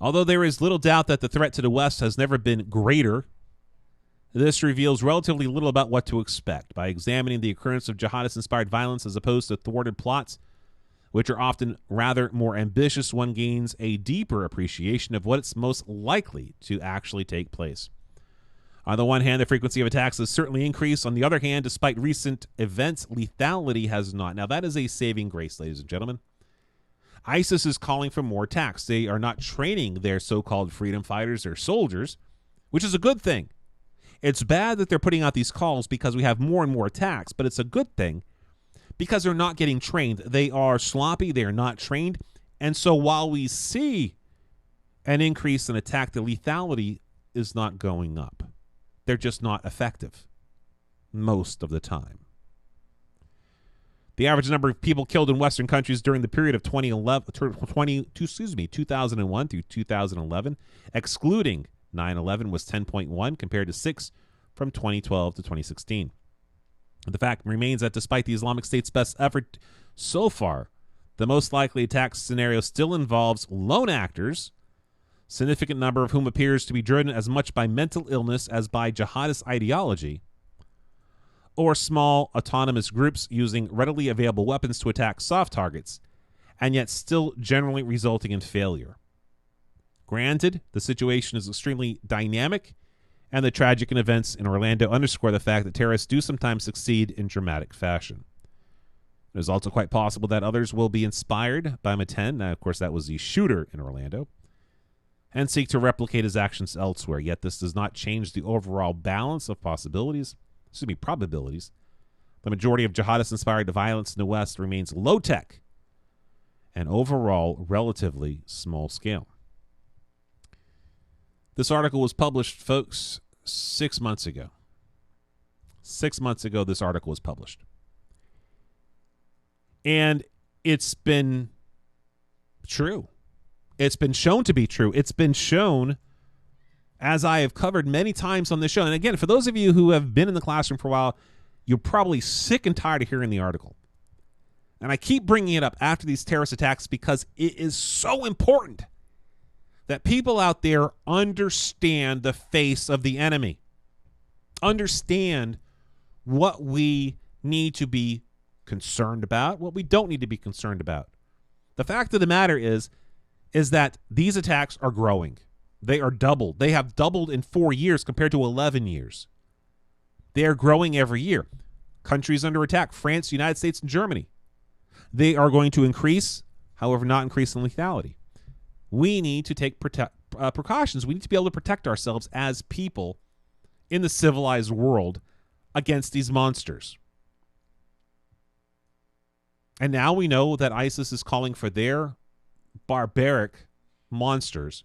Although there is little doubt that the threat to the West has never been greater, this reveals relatively little about what to expect. By examining the occurrence of jihadist-inspired violence as opposed to thwarted plots, which are often rather more ambitious, one gains a deeper appreciation of what's most likely to actually take place. On the one hand, the frequency of attacks has certainly increased. On the other hand, despite recent events, lethality has not. Now, that is a saving grace, ladies and gentlemen. ISIS is calling for more attacks. They are not training their so-called freedom fighters or soldiers, which is a good thing. It's bad that they're putting out these calls because we have more and more attacks, but it's a good thing because they're not getting trained. They are sloppy. They are not trained. And so while we see an increase in attack, the lethality is not going up. They're just not effective most of the time. The average number of people killed in Western countries during the period of 2001 through 2011, excluding 9/11, was 10.1 compared to 6 from 2012 to 2016. The fact remains that despite the Islamic State's best effort so far, the most likely attack scenario still involves lone actors, significant number of whom appears to be driven as much by mental illness as by jihadist ideology, or small autonomous groups using readily available weapons to attack soft targets, and yet still generally resulting in failure. Granted, the situation is extremely dynamic, and the tragic events in Orlando underscore the fact that terrorists do sometimes succeed in dramatic fashion. It is also quite possible that others will be inspired by Meten, now of course that was the shooter in Orlando, and seek to replicate his actions elsewhere, yet this does not change the overall balance of probabilities. The majority of jihadist-inspired violence in the West remains low-tech and overall relatively small-scale. This article was published, folks, 6 months ago. 6 months ago, this article was published. And it's been true. It's been shown to be true. It's been shown, as I have covered many times on this show. And again, for those of you who have been in the classroom for a while, you're probably sick and tired of hearing the article. And I keep bringing it up after these terrorist attacks because it is so important that people out there understand the face of the enemy. Understand what we need to be concerned about, what we don't need to be concerned about. The fact of the matter is that these attacks are growing. They are doubled. They have doubled in 4 years compared to 11 years. They are growing every year. Countries under attack, France, United States, and Germany. They are going to increase, however, not increase in lethality. We need to take precautions. We need to be able to protect ourselves as people in the civilized world against these monsters. And now we know that ISIS is calling for their barbaric monsters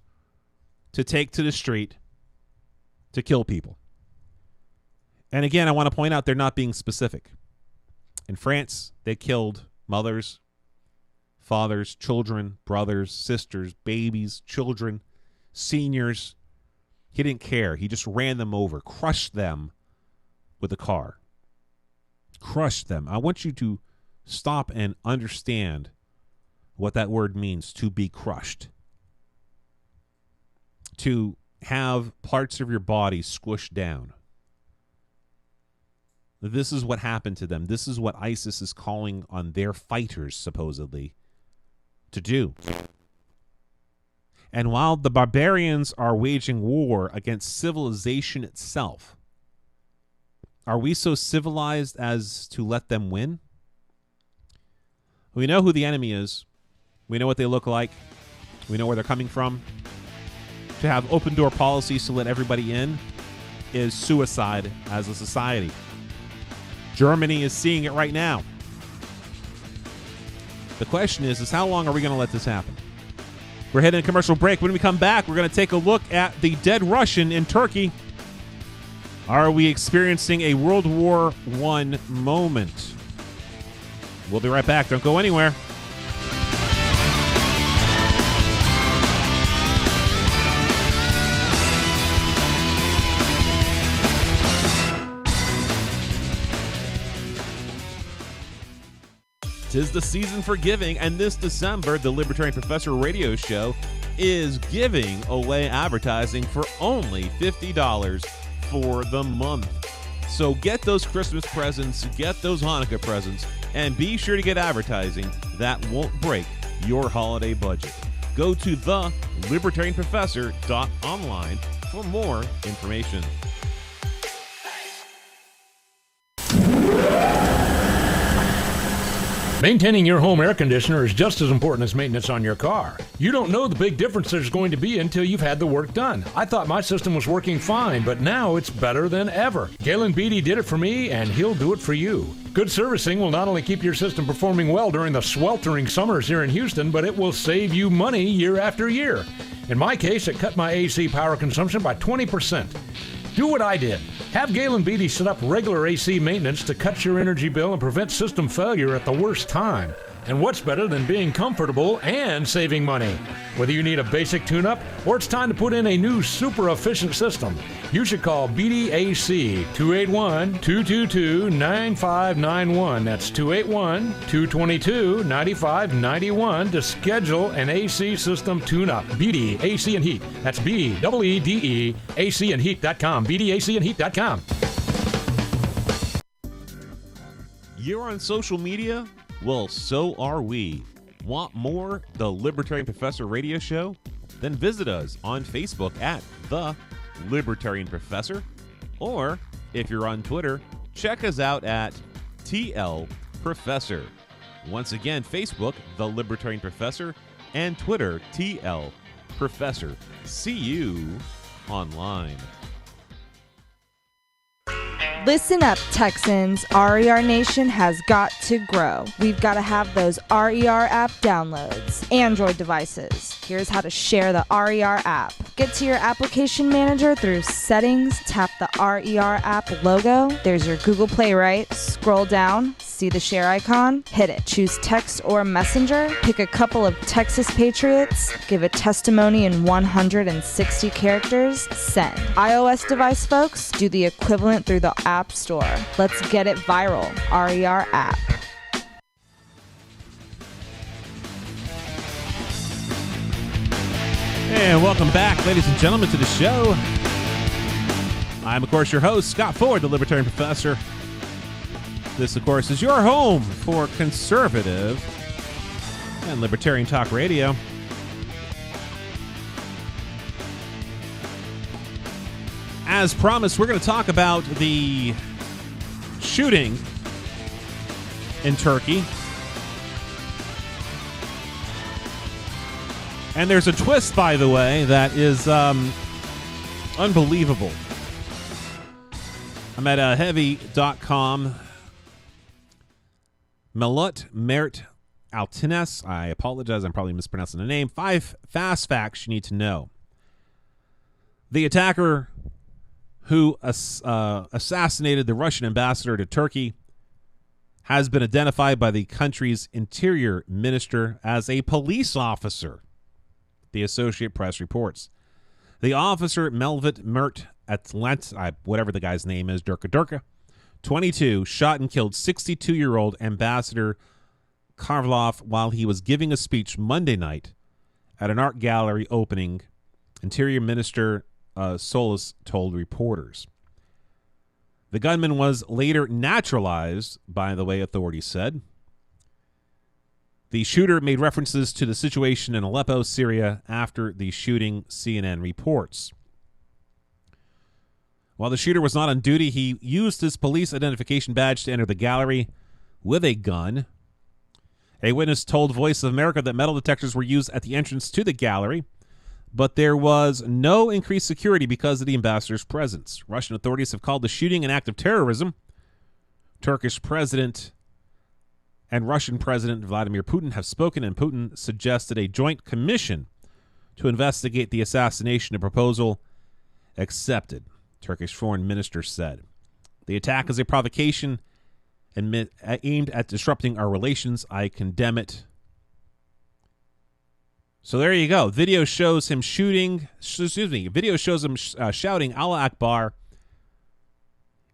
to take to the street to kill people. And again, I want to point out they're not being specific. In France, they killed mothers, fathers, children, brothers, sisters, babies, children, seniors. He didn't care. He just ran them over, crushed them with a car. Crushed them. I want you to stop and understand what that word means, to be crushed. To have parts of your body squished down. This is what happened to them. This is what ISIS is calling on their fighters, supposedly, to do. And while the barbarians are waging war against civilization itself, are we so civilized as to let them win? We know who the enemy is. We know what they look like. We know where they're coming from. To have open door policies to let everybody in is suicide as a society. Germany is seeing it right now. The question is how long are we going to let this happen? We're heading to a commercial break. When we come back, we're going to take a look at the dead Russian in Turkey. Are we experiencing a World War I moment? We'll be right back. Don't go anywhere. Tis the season for giving, and this December, the Libertarian Professor radio show is giving away advertising for only $50 for the month. So get those Christmas presents, get those Hanukkah presents, and be sure to get advertising that won't break your holiday budget. Go to thelibertarianprofessor.online for more information. Maintaining your home air conditioner is just as important as maintenance on your car. You don't know the big difference there's going to be until you've had the work done. I thought my system was working fine, but now it's better than ever. Galen Beatty did it for me, and he'll do it for you. Good servicing will not only keep your system performing well during the sweltering summers here in Houston, but it will save you money year after year. In my case, it cut my AC power consumption by 20%. Do what I did. Have Galen Beatty set up regular AC maintenance to cut your energy bill and prevent system failure at the worst time. And what's better than being comfortable and saving money? Whether you need a basic tune-up or it's time to put in a new super efficient system, you should call Beatty AC 281-222-9591. That's 281-222-9591 to schedule an AC system tune-up. Beatty AC and Heat. That's B-E-E-D-E AC and Heat.com. BeattyACandHeat.com. You're on social media? Well, so are we. Want more The Libertarian Professor Radio Show? Then visit us on Facebook at The Libertarian Professor. Or, if you're on Twitter, check us out at TL Professor. Once again, Facebook, The Libertarian Professor, and Twitter, TL Professor. See you online. Listen up, Texans. RER Nation has got to grow. We've got to have those RER app downloads. Android devices. Here's how to share the RER app. Get to your application manager through Settings, tap the RER app logo. There's your Google Play, right? Scroll down, see the share icon, hit it. Choose text or messenger. Pick a couple of Texas Patriots. Give a testimony in 160 characters. Send. iOS device folks, do the equivalent through the App Store. Let's get it viral. RER app. And welcome back, ladies and gentlemen, to the show. I'm, of course, your host, Scott Ford, the Libertarian Professor. This, of course, is your home for conservative and libertarian talk radio. As promised, we're going to talk about the shooting in Turkey. And there's a twist, by the way, that is unbelievable. I'm at heavy.com. Melut Mert Altines. I apologize, I'm probably mispronouncing the name. 5 fast facts you need to know. The attacker who assassinated the Russian ambassador to Turkey has been identified by the country's interior minister as a police officer, the Associated Press reports. The officer, Melvit Mert Atlant, whatever the guy's name is, Durka, 22, shot and killed 62-year-old Ambassador Karlov while he was giving a speech Monday night at an art gallery opening, Interior Minister Solis told reporters. The gunman was later naturalized, by the way, authorities said. The shooter made references to the situation in Aleppo, Syria, after the shooting, CNN reports. While the shooter was not on duty, he used his police identification badge to enter the gallery with a gun. A witness told Voice of America that metal detectors were used at the entrance to the gallery, but there was no increased security because of the ambassador's presence. Russian authorities have called the shooting an act of terrorism. Turkish President and Russian President Vladimir Putin have spoken, and Putin suggested a joint commission to investigate the assassination, a proposal accepted, Turkish foreign minister said. The attack is a provocation aimed at disrupting our relations. I condemn it. So there you go. Video shows him shouting Allah Akbar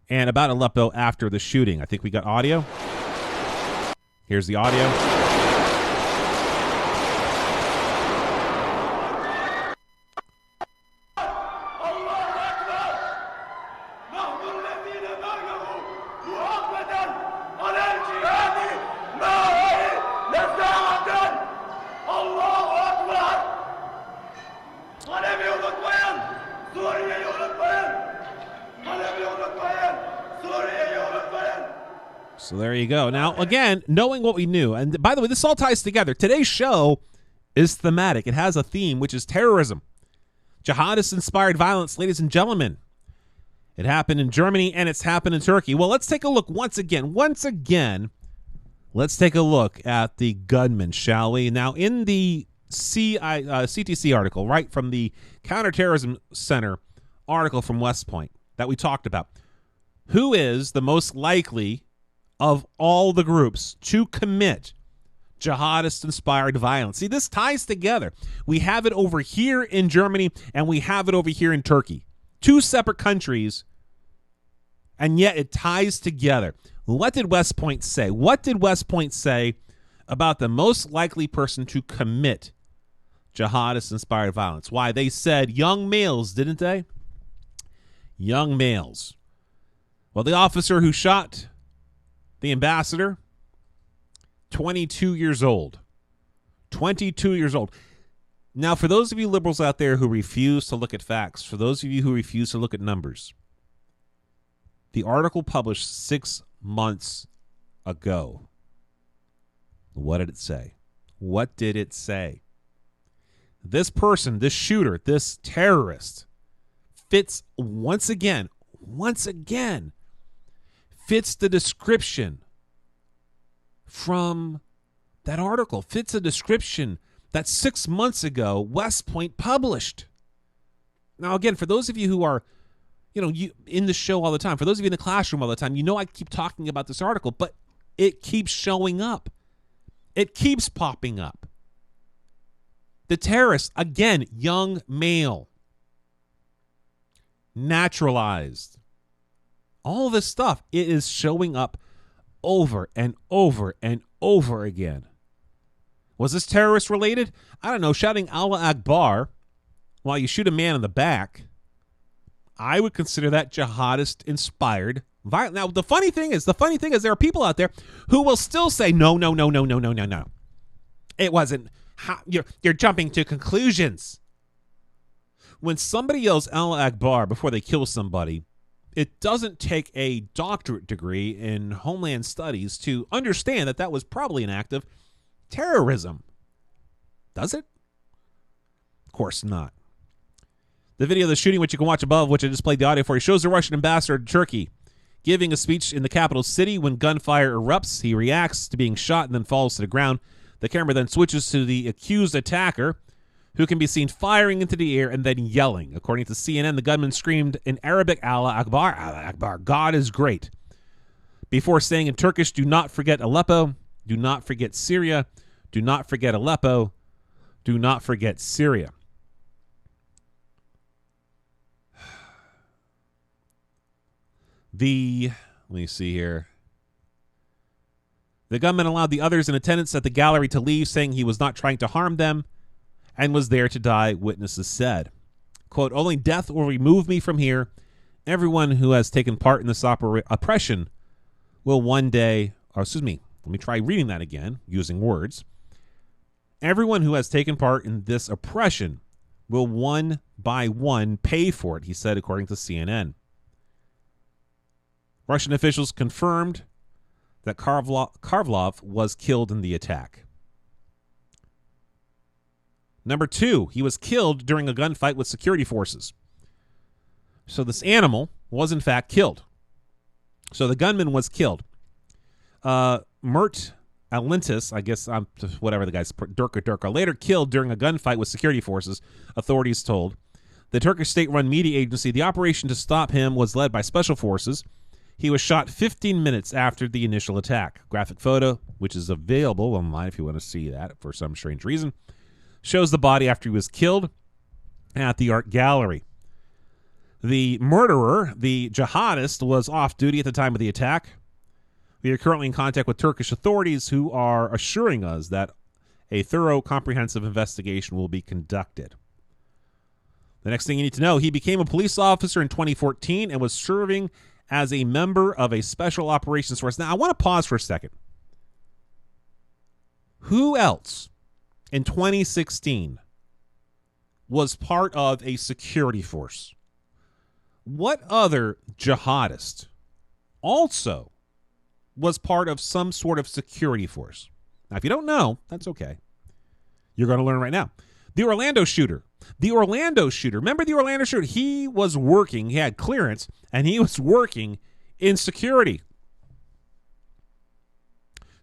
and about Aleppo after the shooting. I think we got audio. Here's the audio. So there you go. Now, again, knowing what we knew, and by the way, this all ties together. Today's show is thematic. It has a theme, which is terrorism. Jihadist-inspired violence, ladies and gentlemen. It happened in Germany, and it's happened in Turkey. Well, let's take a look once again. Let's take a look at the gunman, shall we? Now, in the CTC article, right, from the Counterterrorism Center article from West Point, that we talked about. Who is the most likely of all the groups to commit jihadist-inspired violence? See, this ties together. We have it over here in Germany, and we have it over here in Turkey. Two separate countries, and yet it ties together. What did West Point say? What did West Point say about the most likely person to commit jihadist-inspired violence? Why, they said young males, didn't they? Young males. Well, the officer who shot the ambassador, 22 years old. 22 years old. Now, for those of you liberals out there who refuse to look at facts, for those of you who refuse to look at numbers, the article published 6 months ago. What did it say? What did it say? This person, this shooter, this terrorist fits once again, fits the description from that article, fits a description that 6 months ago West Point published. Now, again, for those of you who are, you in the show all the time, for those of you in the classroom all the time, I keep talking about this article, but it keeps showing up. It keeps popping up. The terrorist, again, young male, naturalized. All this stuff, it is showing up over and over and over again. Was this terrorist related? I don't know. Shouting Allah Akbar while you shoot a man in the back, I would consider that jihadist-inspired violence. Now, the funny thing is, there are people out there who will still say, no. It wasn't. You're jumping to conclusions. When somebody yells Allah Akbar before they kill somebody, it doesn't take a doctorate degree in Homeland Studies to understand that was probably an act of terrorism. Does it? Of course not. The video of the shooting, which you can watch above, which I just played the audio for you, shows the Russian ambassador to Turkey giving a speech in the capital city. When gunfire erupts, he reacts to being shot and then falls to the ground. The camera then switches to the accused attacker, who can be seen firing into the air and then yelling. According to CNN, the gunman screamed in Arabic, Allah Akbar, Allah Akbar, God is great, before saying in Turkish, do not forget Aleppo, do not forget Syria, do not forget Aleppo, do not forget Syria. Let me see here. The gunman allowed the others in attendance at the gallery to leave, saying he was not trying to harm them and was there to die, witnesses said. Quote, only death will remove me from here. Everyone who has taken part in this oppression will one day, let me try reading that again, using words. Everyone who has taken part in this oppression will one by one pay for it, he said, according to CNN. Russian officials confirmed that Karlov was killed in the attack. Number 2, he was killed during a gunfight with security forces. So this animal was in fact killed. So the gunman was killed. Mert Alintis, I guess, whatever the guy's, Durka, later killed during a gunfight with security forces, authorities told. The Turkish state-run media agency, the operation to stop him was led by special forces. He was shot 15 minutes after the initial attack. Graphic photo, which is available online if you want to see that for some strange reason, shows the body after he was killed at the art gallery. The murderer, the jihadist, was off duty at the time of the attack. We are currently in contact with Turkish authorities who are assuring us that a thorough, comprehensive investigation will be conducted. The next thing you need to know, he became a police officer in 2014 and was serving as a member of a special operations force. Now, I want to pause for a second. Who else in 2016 was part of a security force? What other jihadist also was part of some sort of security force? Now, if you don't know, that's okay. You're going to learn right now. The Orlando shooter. Remember the Orlando shooter? He was working, he had clearance, and he was working in security.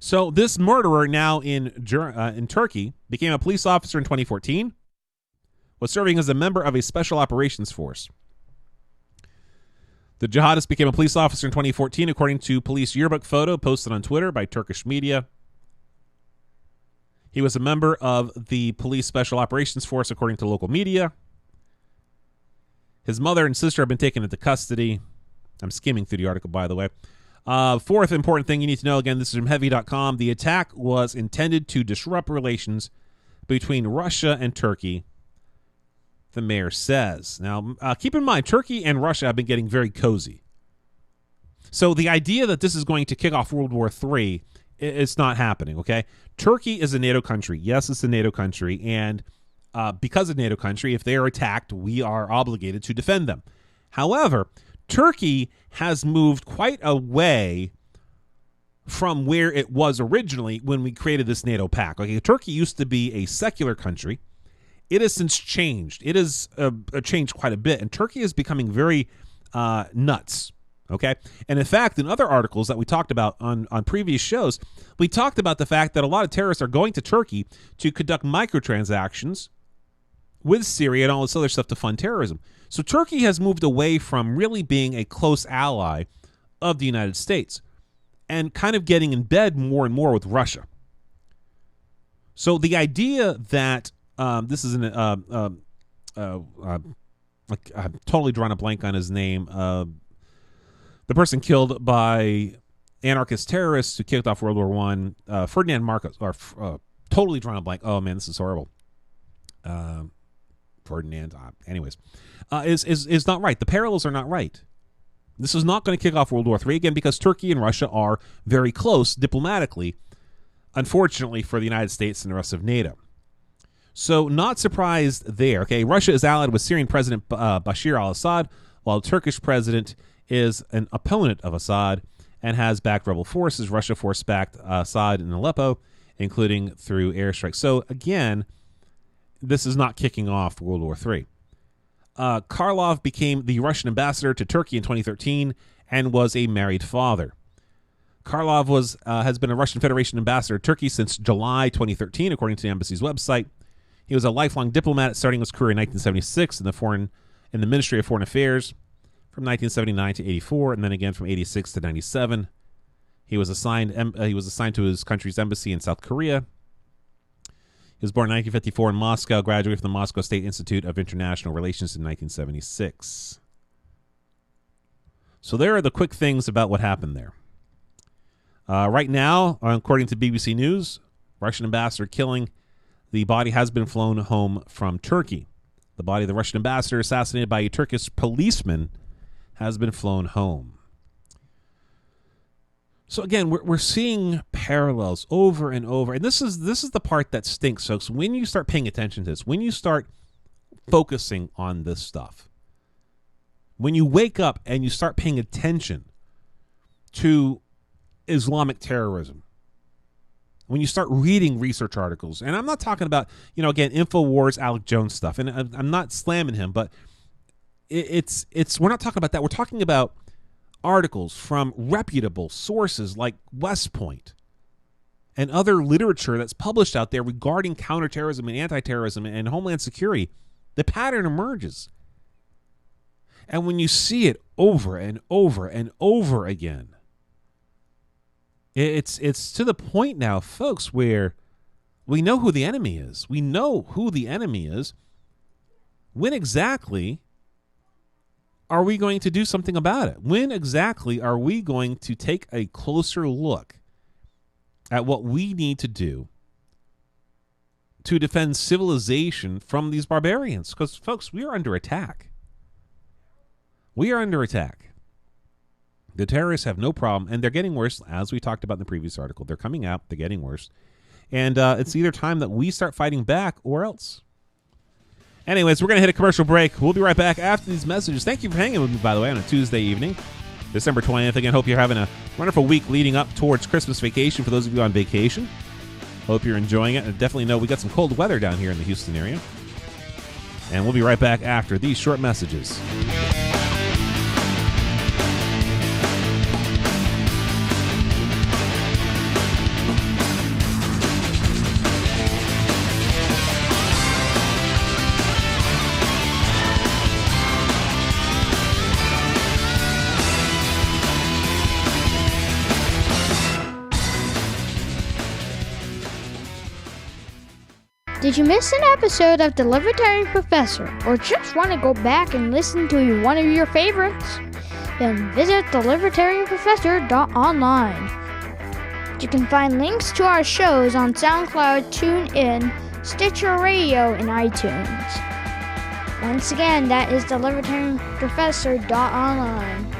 So this murderer now in Turkey became a police officer in 2014, was serving as a member of a special operations force. The jihadist became a police officer in 2014, according to police yearbook photo posted on Twitter by Turkish media. He was a member of the police special operations force, according to local media. His mother and sister have been taken into custody. I'm skimming through the article, by the way. Fourth important thing you need to know, again, this is from Heavy.com. The attack was intended to disrupt relations between Russia and Turkey, the mayor says. Now, keep in mind, Turkey and Russia have been getting very cozy. So the idea that this is going to kick off World War III, it's not happening, okay? Turkey is a NATO country. Yes, it's a NATO country. And because of NATO country, if they are attacked, we are obligated to defend them. However, Turkey has moved quite a way from where it was originally when we created this NATO pact. Okay, Turkey used to be a secular country. It has since changed. It has changed quite a bit, and Turkey is becoming very nuts, okay? And in fact, in other articles that we talked about on previous shows, we talked about the fact that a lot of terrorists are going to Turkey to conduct microtransactions with Syria and all this other stuff to fund terrorism. So Turkey has moved away from really being a close ally of the United States and kind of getting in bed more and more with Russia. So the idea that this is I'm totally drawing a blank on his name. The person killed by anarchist terrorists who kicked off World War I, Ferdinand Marcos, or totally drawing a blank. Oh man, this is horrible. Ferdinand. Anyways, is not right. The parallels are not right. This is not going to kick off World War III again because Turkey and Russia are very close diplomatically, unfortunately for the United States and the rest of NATO. So not surprised there. Okay, Russia is allied with Syrian President Bashar al-Assad, while the Turkish president is an opponent of Assad and has backed rebel forces. Russia force-backed Assad in Aleppo, including through airstrikes. So again, this is not kicking off World War III. Karlov became the Russian ambassador to Turkey in 2013 and was a married father. Karlov has been a Russian Federation ambassador to Turkey since July 2013, according to the embassy's website. He was a lifelong diplomat, starting his career in 1976 in the Ministry of Foreign Affairs from 1979 to 84, and then again from 86 to 97. He was assigned to his country's embassy in South Korea. He was born in 1954 in Moscow, graduated from the Moscow State Institute of International Relations in 1976. So there are the quick things about what happened there. Right now, according to BBC News, Russian ambassador killing. The body has been flown home from Turkey. The body of the Russian ambassador, assassinated by a Turkish policeman, has been flown home. So again, we're seeing parallels over and over, and this is the part that stinks, folks. When you start paying attention to this, when you start focusing on this stuff, when you wake up and you start paying attention to Islamic terrorism, when you start reading research articles, and I'm not talking about, again, InfoWars, Alex Jones stuff, and I'm not slamming him, but it's we're not talking about that. We're talking about articles from reputable sources like West Point and other literature that's published out there regarding counterterrorism and anti-terrorism and homeland security. The pattern emerges. And when you see it over and over and over again, it's to the point now, folks, where we know who the enemy is. We know who the enemy is. When exactly are we going to do something about it? When exactly are we going to take a closer look at what we need to do to defend civilization from these barbarians? Because, folks, we are under attack. We are under attack. The terrorists have no problem, and they're getting worse, as we talked about in the previous article. They're coming out. They're getting worse. And it's either time that we start fighting back or else. Anyways, we're going to hit a commercial break. We'll be right back after these messages. Thank you for hanging with me, by the way, on a Tuesday evening, December 20th. Again, hope you're having a wonderful week leading up towards Christmas vacation for those of you on vacation. Hope you're enjoying it. And definitely know we got some cold weather down here in the Houston area. And we'll be right back after these short messages. Did you miss an episode of The Libertarian Professor, or just want to go back and listen to one of your favorites? Then visit thelibertarianprofessor.online. You can find links to our shows on SoundCloud, TuneIn, Stitcher Radio, and iTunes. Once again, that is thelibertarianprofessor.online.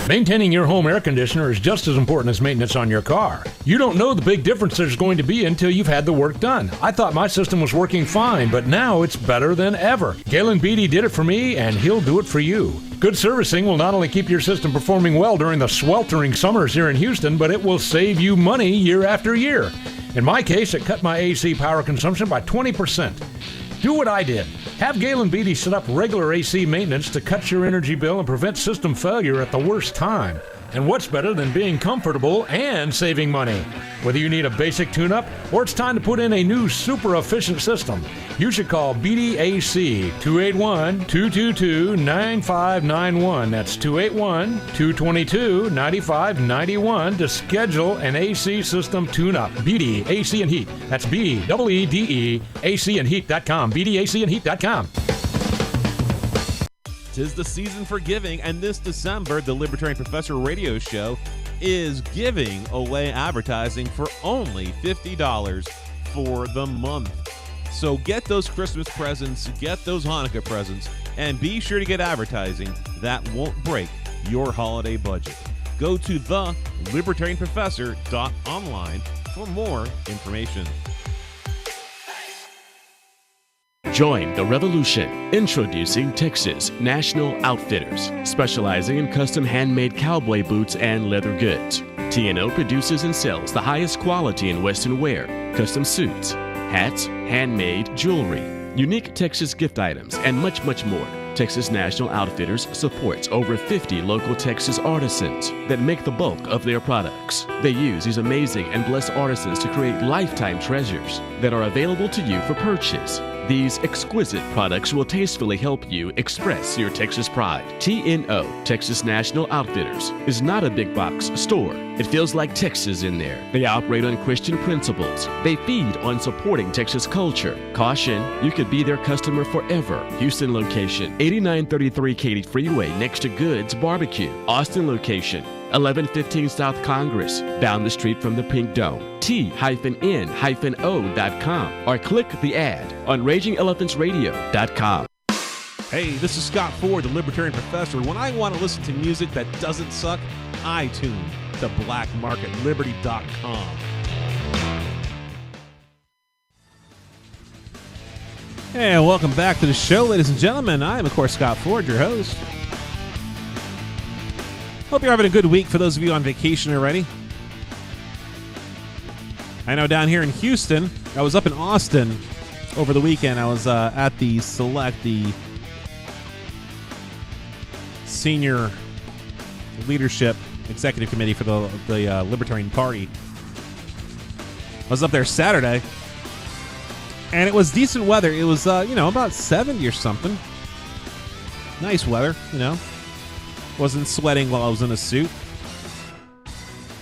Maintaining your home air conditioner is just as important as maintenance on your car. You don't know the big difference there's going to be until you've had the work done. I thought my system was working fine, but now it's better than ever. Galen Beatty did it for me, and he'll do it for you. Good servicing will not only keep your system performing well during the sweltering summers here in Houston, but it will save you money year after year. In my case, it cut my AC power consumption by 20%. Do what I did. Have Galen Beatty set up regular AC maintenance to cut your energy bill and prevent system failure at the worst time. And what's better than being comfortable and saving money? Whether you need a basic tune-up or it's time to put in a new super efficient system, you should call Beatty AC 281-222-9591. That's 281-222-9591 to schedule an AC system tune-up. Beatty AC and Heat. That's B-E-E-D-E ACandHeat.com. BeattyACandHeat.com. 'Tis the season for giving, and this December, the Libertarian Professor radio show is giving away advertising for only $50 for the month. So get those Christmas presents, get those Hanukkah presents, and be sure to get advertising that won't break your holiday budget. Go to thelibertarianprofessor.online for more information. Join the revolution. Introducing Texas National Outfitters, specializing in custom handmade cowboy boots and leather goods. TNO produces and sells the highest quality in Western wear, custom suits, hats, handmade jewelry, unique Texas gift items, and much, much more. Texas National Outfitters supports over 50 local Texas artisans that make the bulk of their products. They use these amazing and blessed artisans to create lifetime treasures that are available to you for purchase. These exquisite products will tastefully help you express your Texas pride. TNO, Texas National Outfitters, is not a big box store. It feels like Texas in there. They operate on Christian principles. They feed on supporting Texas culture. Caution, you could be their customer forever. Houston location, 8933 Katy Freeway next to Goods Barbecue. Austin location, 1115 South Congress, down the street from the Pink Dome. T-N-O.com or click the ad on RagingElePhantsRadio.com. Hey, this is Scott Ford, the Libertarian Professor. When I want to listen to music that doesn't suck, I tune to BlackMarketLiberty.com. Hey, welcome back to the show, ladies and gentlemen. I am, of course, Scott Ford, your host. Hope you're having a good week for those of you on vacation already. I know down here in Houston, I was up in Austin over the weekend. I was at the Senior Leadership Executive Committee for the Libertarian Party. I was up there Saturday, and it was decent weather. It was, about 70 or something. Nice weather, Wasn't sweating while I was in a suit.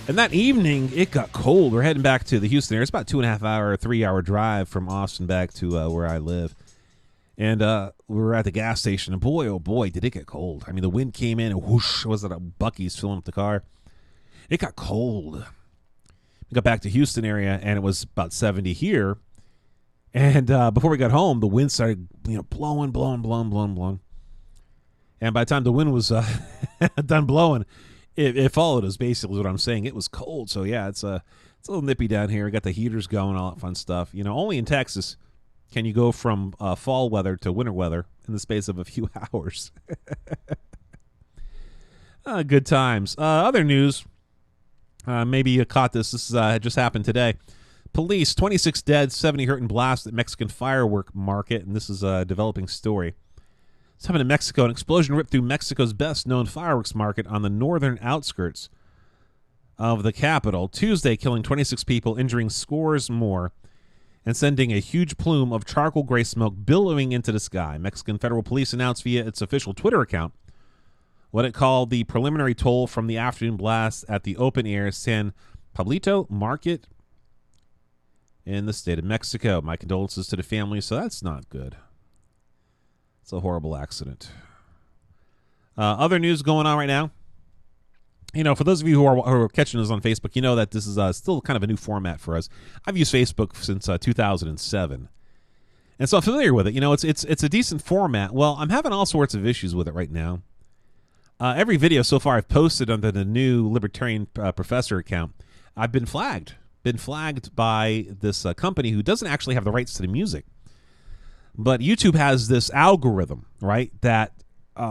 And that evening, it got cold. We're heading back to the Houston area. It's about 2.5-hour, 3-hour drive from Austin back to where I live. And we were at the gas station, and boy, oh boy, did it get cold. I mean, the wind came in, and whoosh, was it a Buc-ee's filling up the car. It got cold. We got back to Houston area, and it was about 70 here. And before we got home, the wind started, blowing. And by the time the wind was done blowing, it followed us, basically, is what I'm saying. It was cold, so yeah, it's a little nippy down here. We got the heaters going, all that fun stuff. Only in Texas can you go from fall weather to winter weather in the space of a few hours. Good times. Other news, maybe you caught this. This just happened today. Police, 26 dead, 70 hurt in blast at Mexican firework market, and this is a developing story. It's happened in Mexico. An explosion ripped through Mexico's best-known fireworks market on the northern outskirts of the capital Tuesday, killing 26 people, injuring scores more, and sending a huge plume of charcoal gray smoke billowing into the sky. Mexican federal police announced via its official Twitter account what it called the preliminary toll from the afternoon blast at the open-air San Pablito Market in the state of Mexico. My condolences to the family, so that's not good. It's a horrible accident. Other news going on right now. For those of you who are catching us on Facebook, you know that this is still kind of a new format for us. I've used Facebook since 2007. And so I'm familiar with it. It's a decent format. Well, I'm having all sorts of issues with it right now. Every video so far I've posted under the new Libertarian Professor account, I've been flagged. Been flagged by this company who doesn't actually have the rights to the music. But YouTube has this algorithm, right, that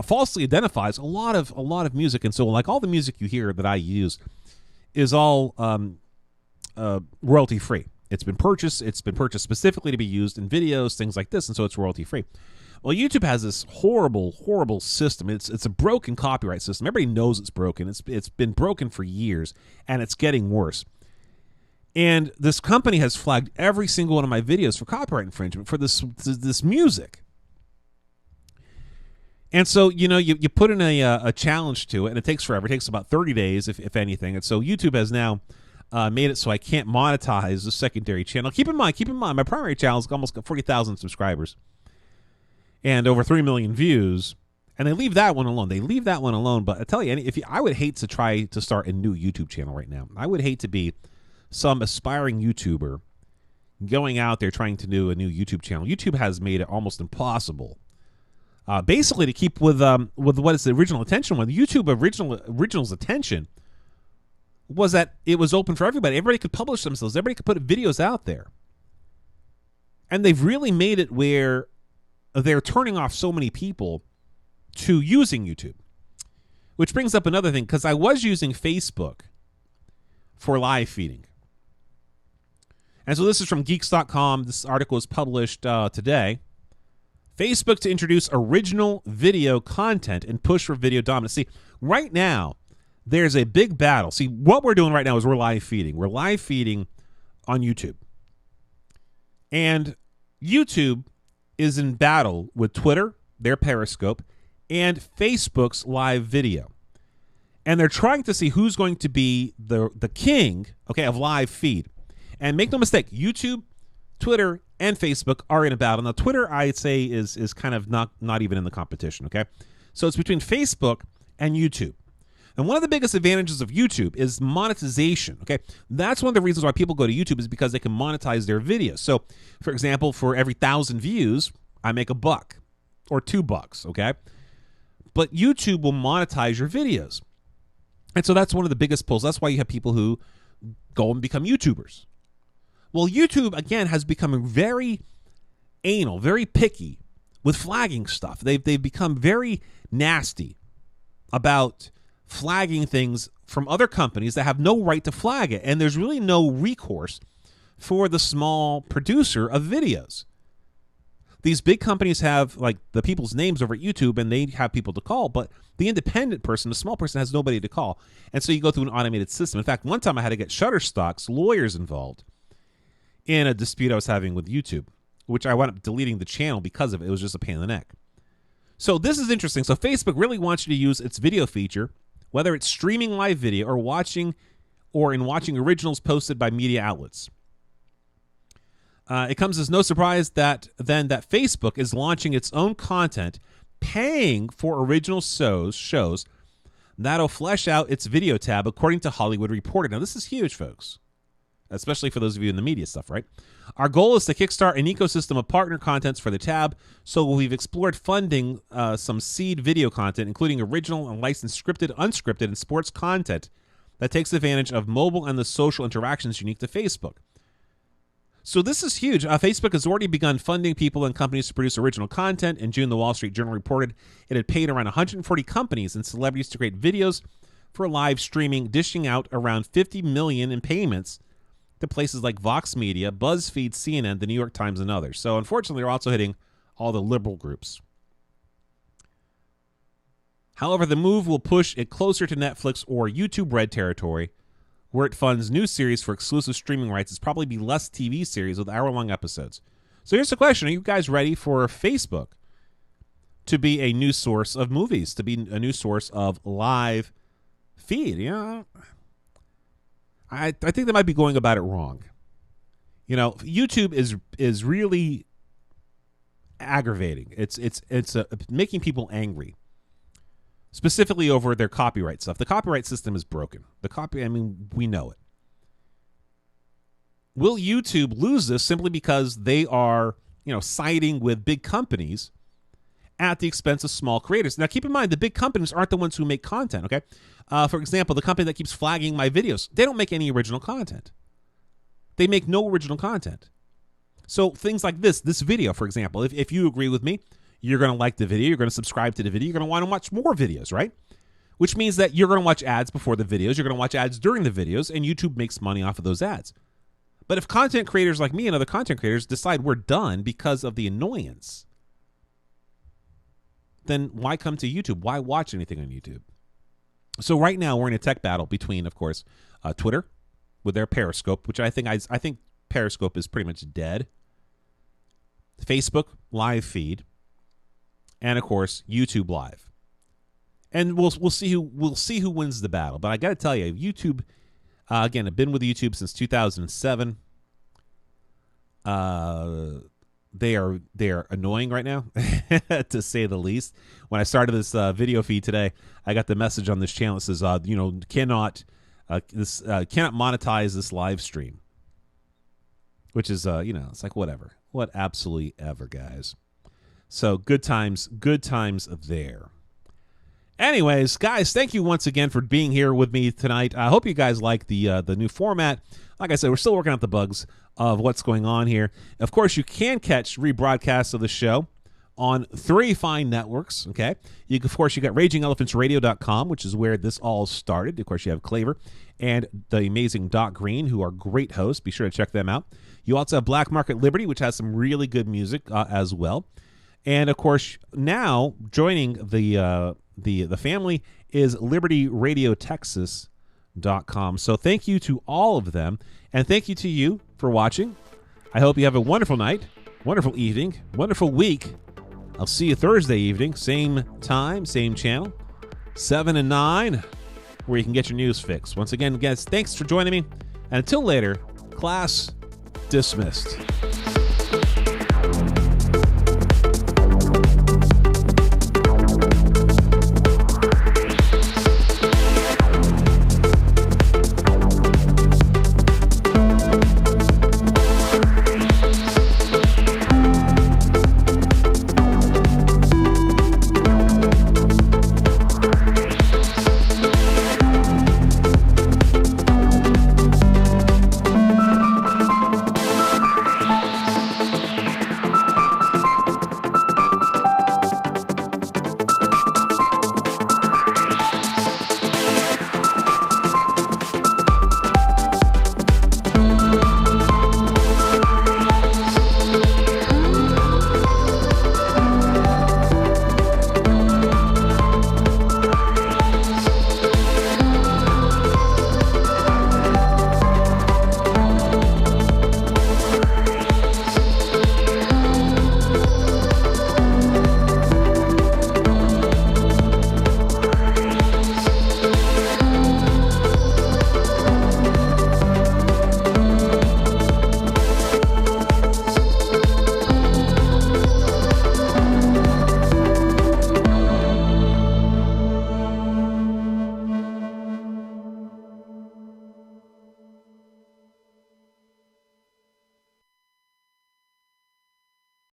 falsely identifies a lot of music. And so, like, all the music you hear that I use is all royalty free. It's been purchased specifically to be used in videos, things like this, and so it's royalty free. Well, YouTube has this horrible system. It's a broken copyright system. Everybody knows it's broken. It's been broken for years, and it's getting worse. And this company has flagged every single one of my videos for copyright infringement for this music. And so, you put in a challenge to it, and it takes forever. It takes about 30 days, if anything. And so YouTube has now made it so I can't monetize the secondary channel. Keep in mind, my primary channel has almost got 40,000 subscribers and over 3 million views. And they leave that one alone. But I tell you, I would hate to try to start a new YouTube channel right now. I would hate to be some aspiring YouTuber going out there trying to do a new YouTube channel. YouTube has made it almost impossible. Basically, to keep with what is the original intention. When YouTube original's attention was that it was open for everybody. Everybody could publish themselves. Everybody could put videos out there. And they've really made it where they're turning off so many people to using YouTube. Which brings up another thing, because I was using Facebook for live feeding. And so this is from Geeks.com. This article was published today. Facebook to introduce original video content and push for video dominance. See, right now, there's a big battle. See, what we're doing right now is we're live feeding. We're live feeding on YouTube. And YouTube is in battle with Twitter, their Periscope, and Facebook's live video. And they're trying to see who's going to be the king, of live feed. And make no mistake, YouTube, Twitter, and Facebook are in a battle. Now, Twitter, I'd say, is kind of not even in the competition, okay? So it's between Facebook and YouTube. And one of the biggest advantages of YouTube is monetization, okay? That's one of the reasons why people go to YouTube is because they can monetize their videos. So, for example, for every 1,000 views, I make $1 or $2, okay? But YouTube will monetize your videos. And so that's one of the biggest pulls. That's why you have people who go and become YouTubers. Well, YouTube, again, has become very anal, very picky with flagging stuff. They've become very nasty about flagging things from other companies that have no right to flag it. And there's really no recourse for the small producer of videos. These big companies have, like, the people's names over at YouTube, and they have people to call, but the independent person, the small person, has nobody to call. And so you go through an automated system. In fact, one time I had to get Shutterstock's lawyers involved in a dispute I was having with YouTube, which I wound up deleting the channel because of it. It was just a pain in the neck. So this is interesting. So Facebook really wants you to use its video feature, whether it's streaming live video or watching originals posted by media outlets. It comes as no surprise that Facebook is launching its own content, paying for original shows that'll flesh out its video tab, according to Hollywood Reporter. Now, this is huge, folks, especially for those of you in the media stuff, right? Our goal is to kickstart an ecosystem of partner contents for the tab, so we've explored funding some seed video content, including original and licensed scripted, unscripted, and sports content that takes advantage of mobile and the social interactions unique to Facebook. So this is huge. Facebook has already begun funding people and companies to produce original content. In June, the Wall Street Journal reported it had paid around 140 companies and celebrities to create videos for live streaming, dishing out around $50 million in payments to places like Vox Media, BuzzFeed, CNN, the New York Times, and others. So unfortunately, they're also hitting all the liberal groups. However, the move will push it closer to Netflix or YouTube Red territory, where it funds new series for exclusive streaming rights. It's probably be less TV series with hour-long episodes. So here's the question. Are you guys ready for Facebook to be a new source of movies, to be a new source of live feed. You know, I think they might be going about it wrong. You know, YouTube is really aggravating. It's making people angry, specifically over their copyright stuff. The copyright system is broken. We know it. Will YouTube lose this simply because they are, siding with big companies at the expense of small creators? Now, keep in mind, the big companies aren't the ones who make content, okay? For example, the company that keeps flagging my videos, they don't make any original content. They make no original content. So things like this video, for example, if you agree with me, you're going to like the video, you're going to subscribe to the video, you're going to want to watch more videos, right? Which means that you're going to watch ads before the videos, you're going to watch ads during the videos, and YouTube makes money off of those ads. But if content creators like me and other content creators decide we're done because of the annoyance, then why come to YouTube? Why watch anything on YouTube? So right now we're in a tech battle between, of course, Twitter with their Periscope, which I think Periscope is pretty much dead. Facebook live feed, and of course YouTube Live. And we'll see who wins the battle. But I got to tell you, YouTube. Again, I've been with YouTube since 2007. They are annoying right now, to say the least. When I started this video feed today, I got the message on this channel that says, cannot monetize this live stream. Which is, it's like whatever, what absolutely ever, guys. So good times there. Anyways, guys, thank you once again for being here with me tonight. I hope you guys like the new format. Like I said, we're still working out the bugs of what's going on here. Of course, you can catch rebroadcasts of the show on 3 fine networks, okay? You got RagingElePhantsRadio.com, which is where this all started. Of course, you have Claver and the amazing Doc Green, who are great hosts. Be sure to check them out. You also have Black Market Liberty, which has some really good music as well. And, of course, now joining the family is LibertyRadioTexas.com. So thank you to all of them, and thank you to you for watching. I hope you have a wonderful night, wonderful evening, wonderful week. I'll see you Thursday evening, same time, same channel, 7 and 9, where you can get your news fix. Once again, guys, thanks for joining me, and until later, class dismissed.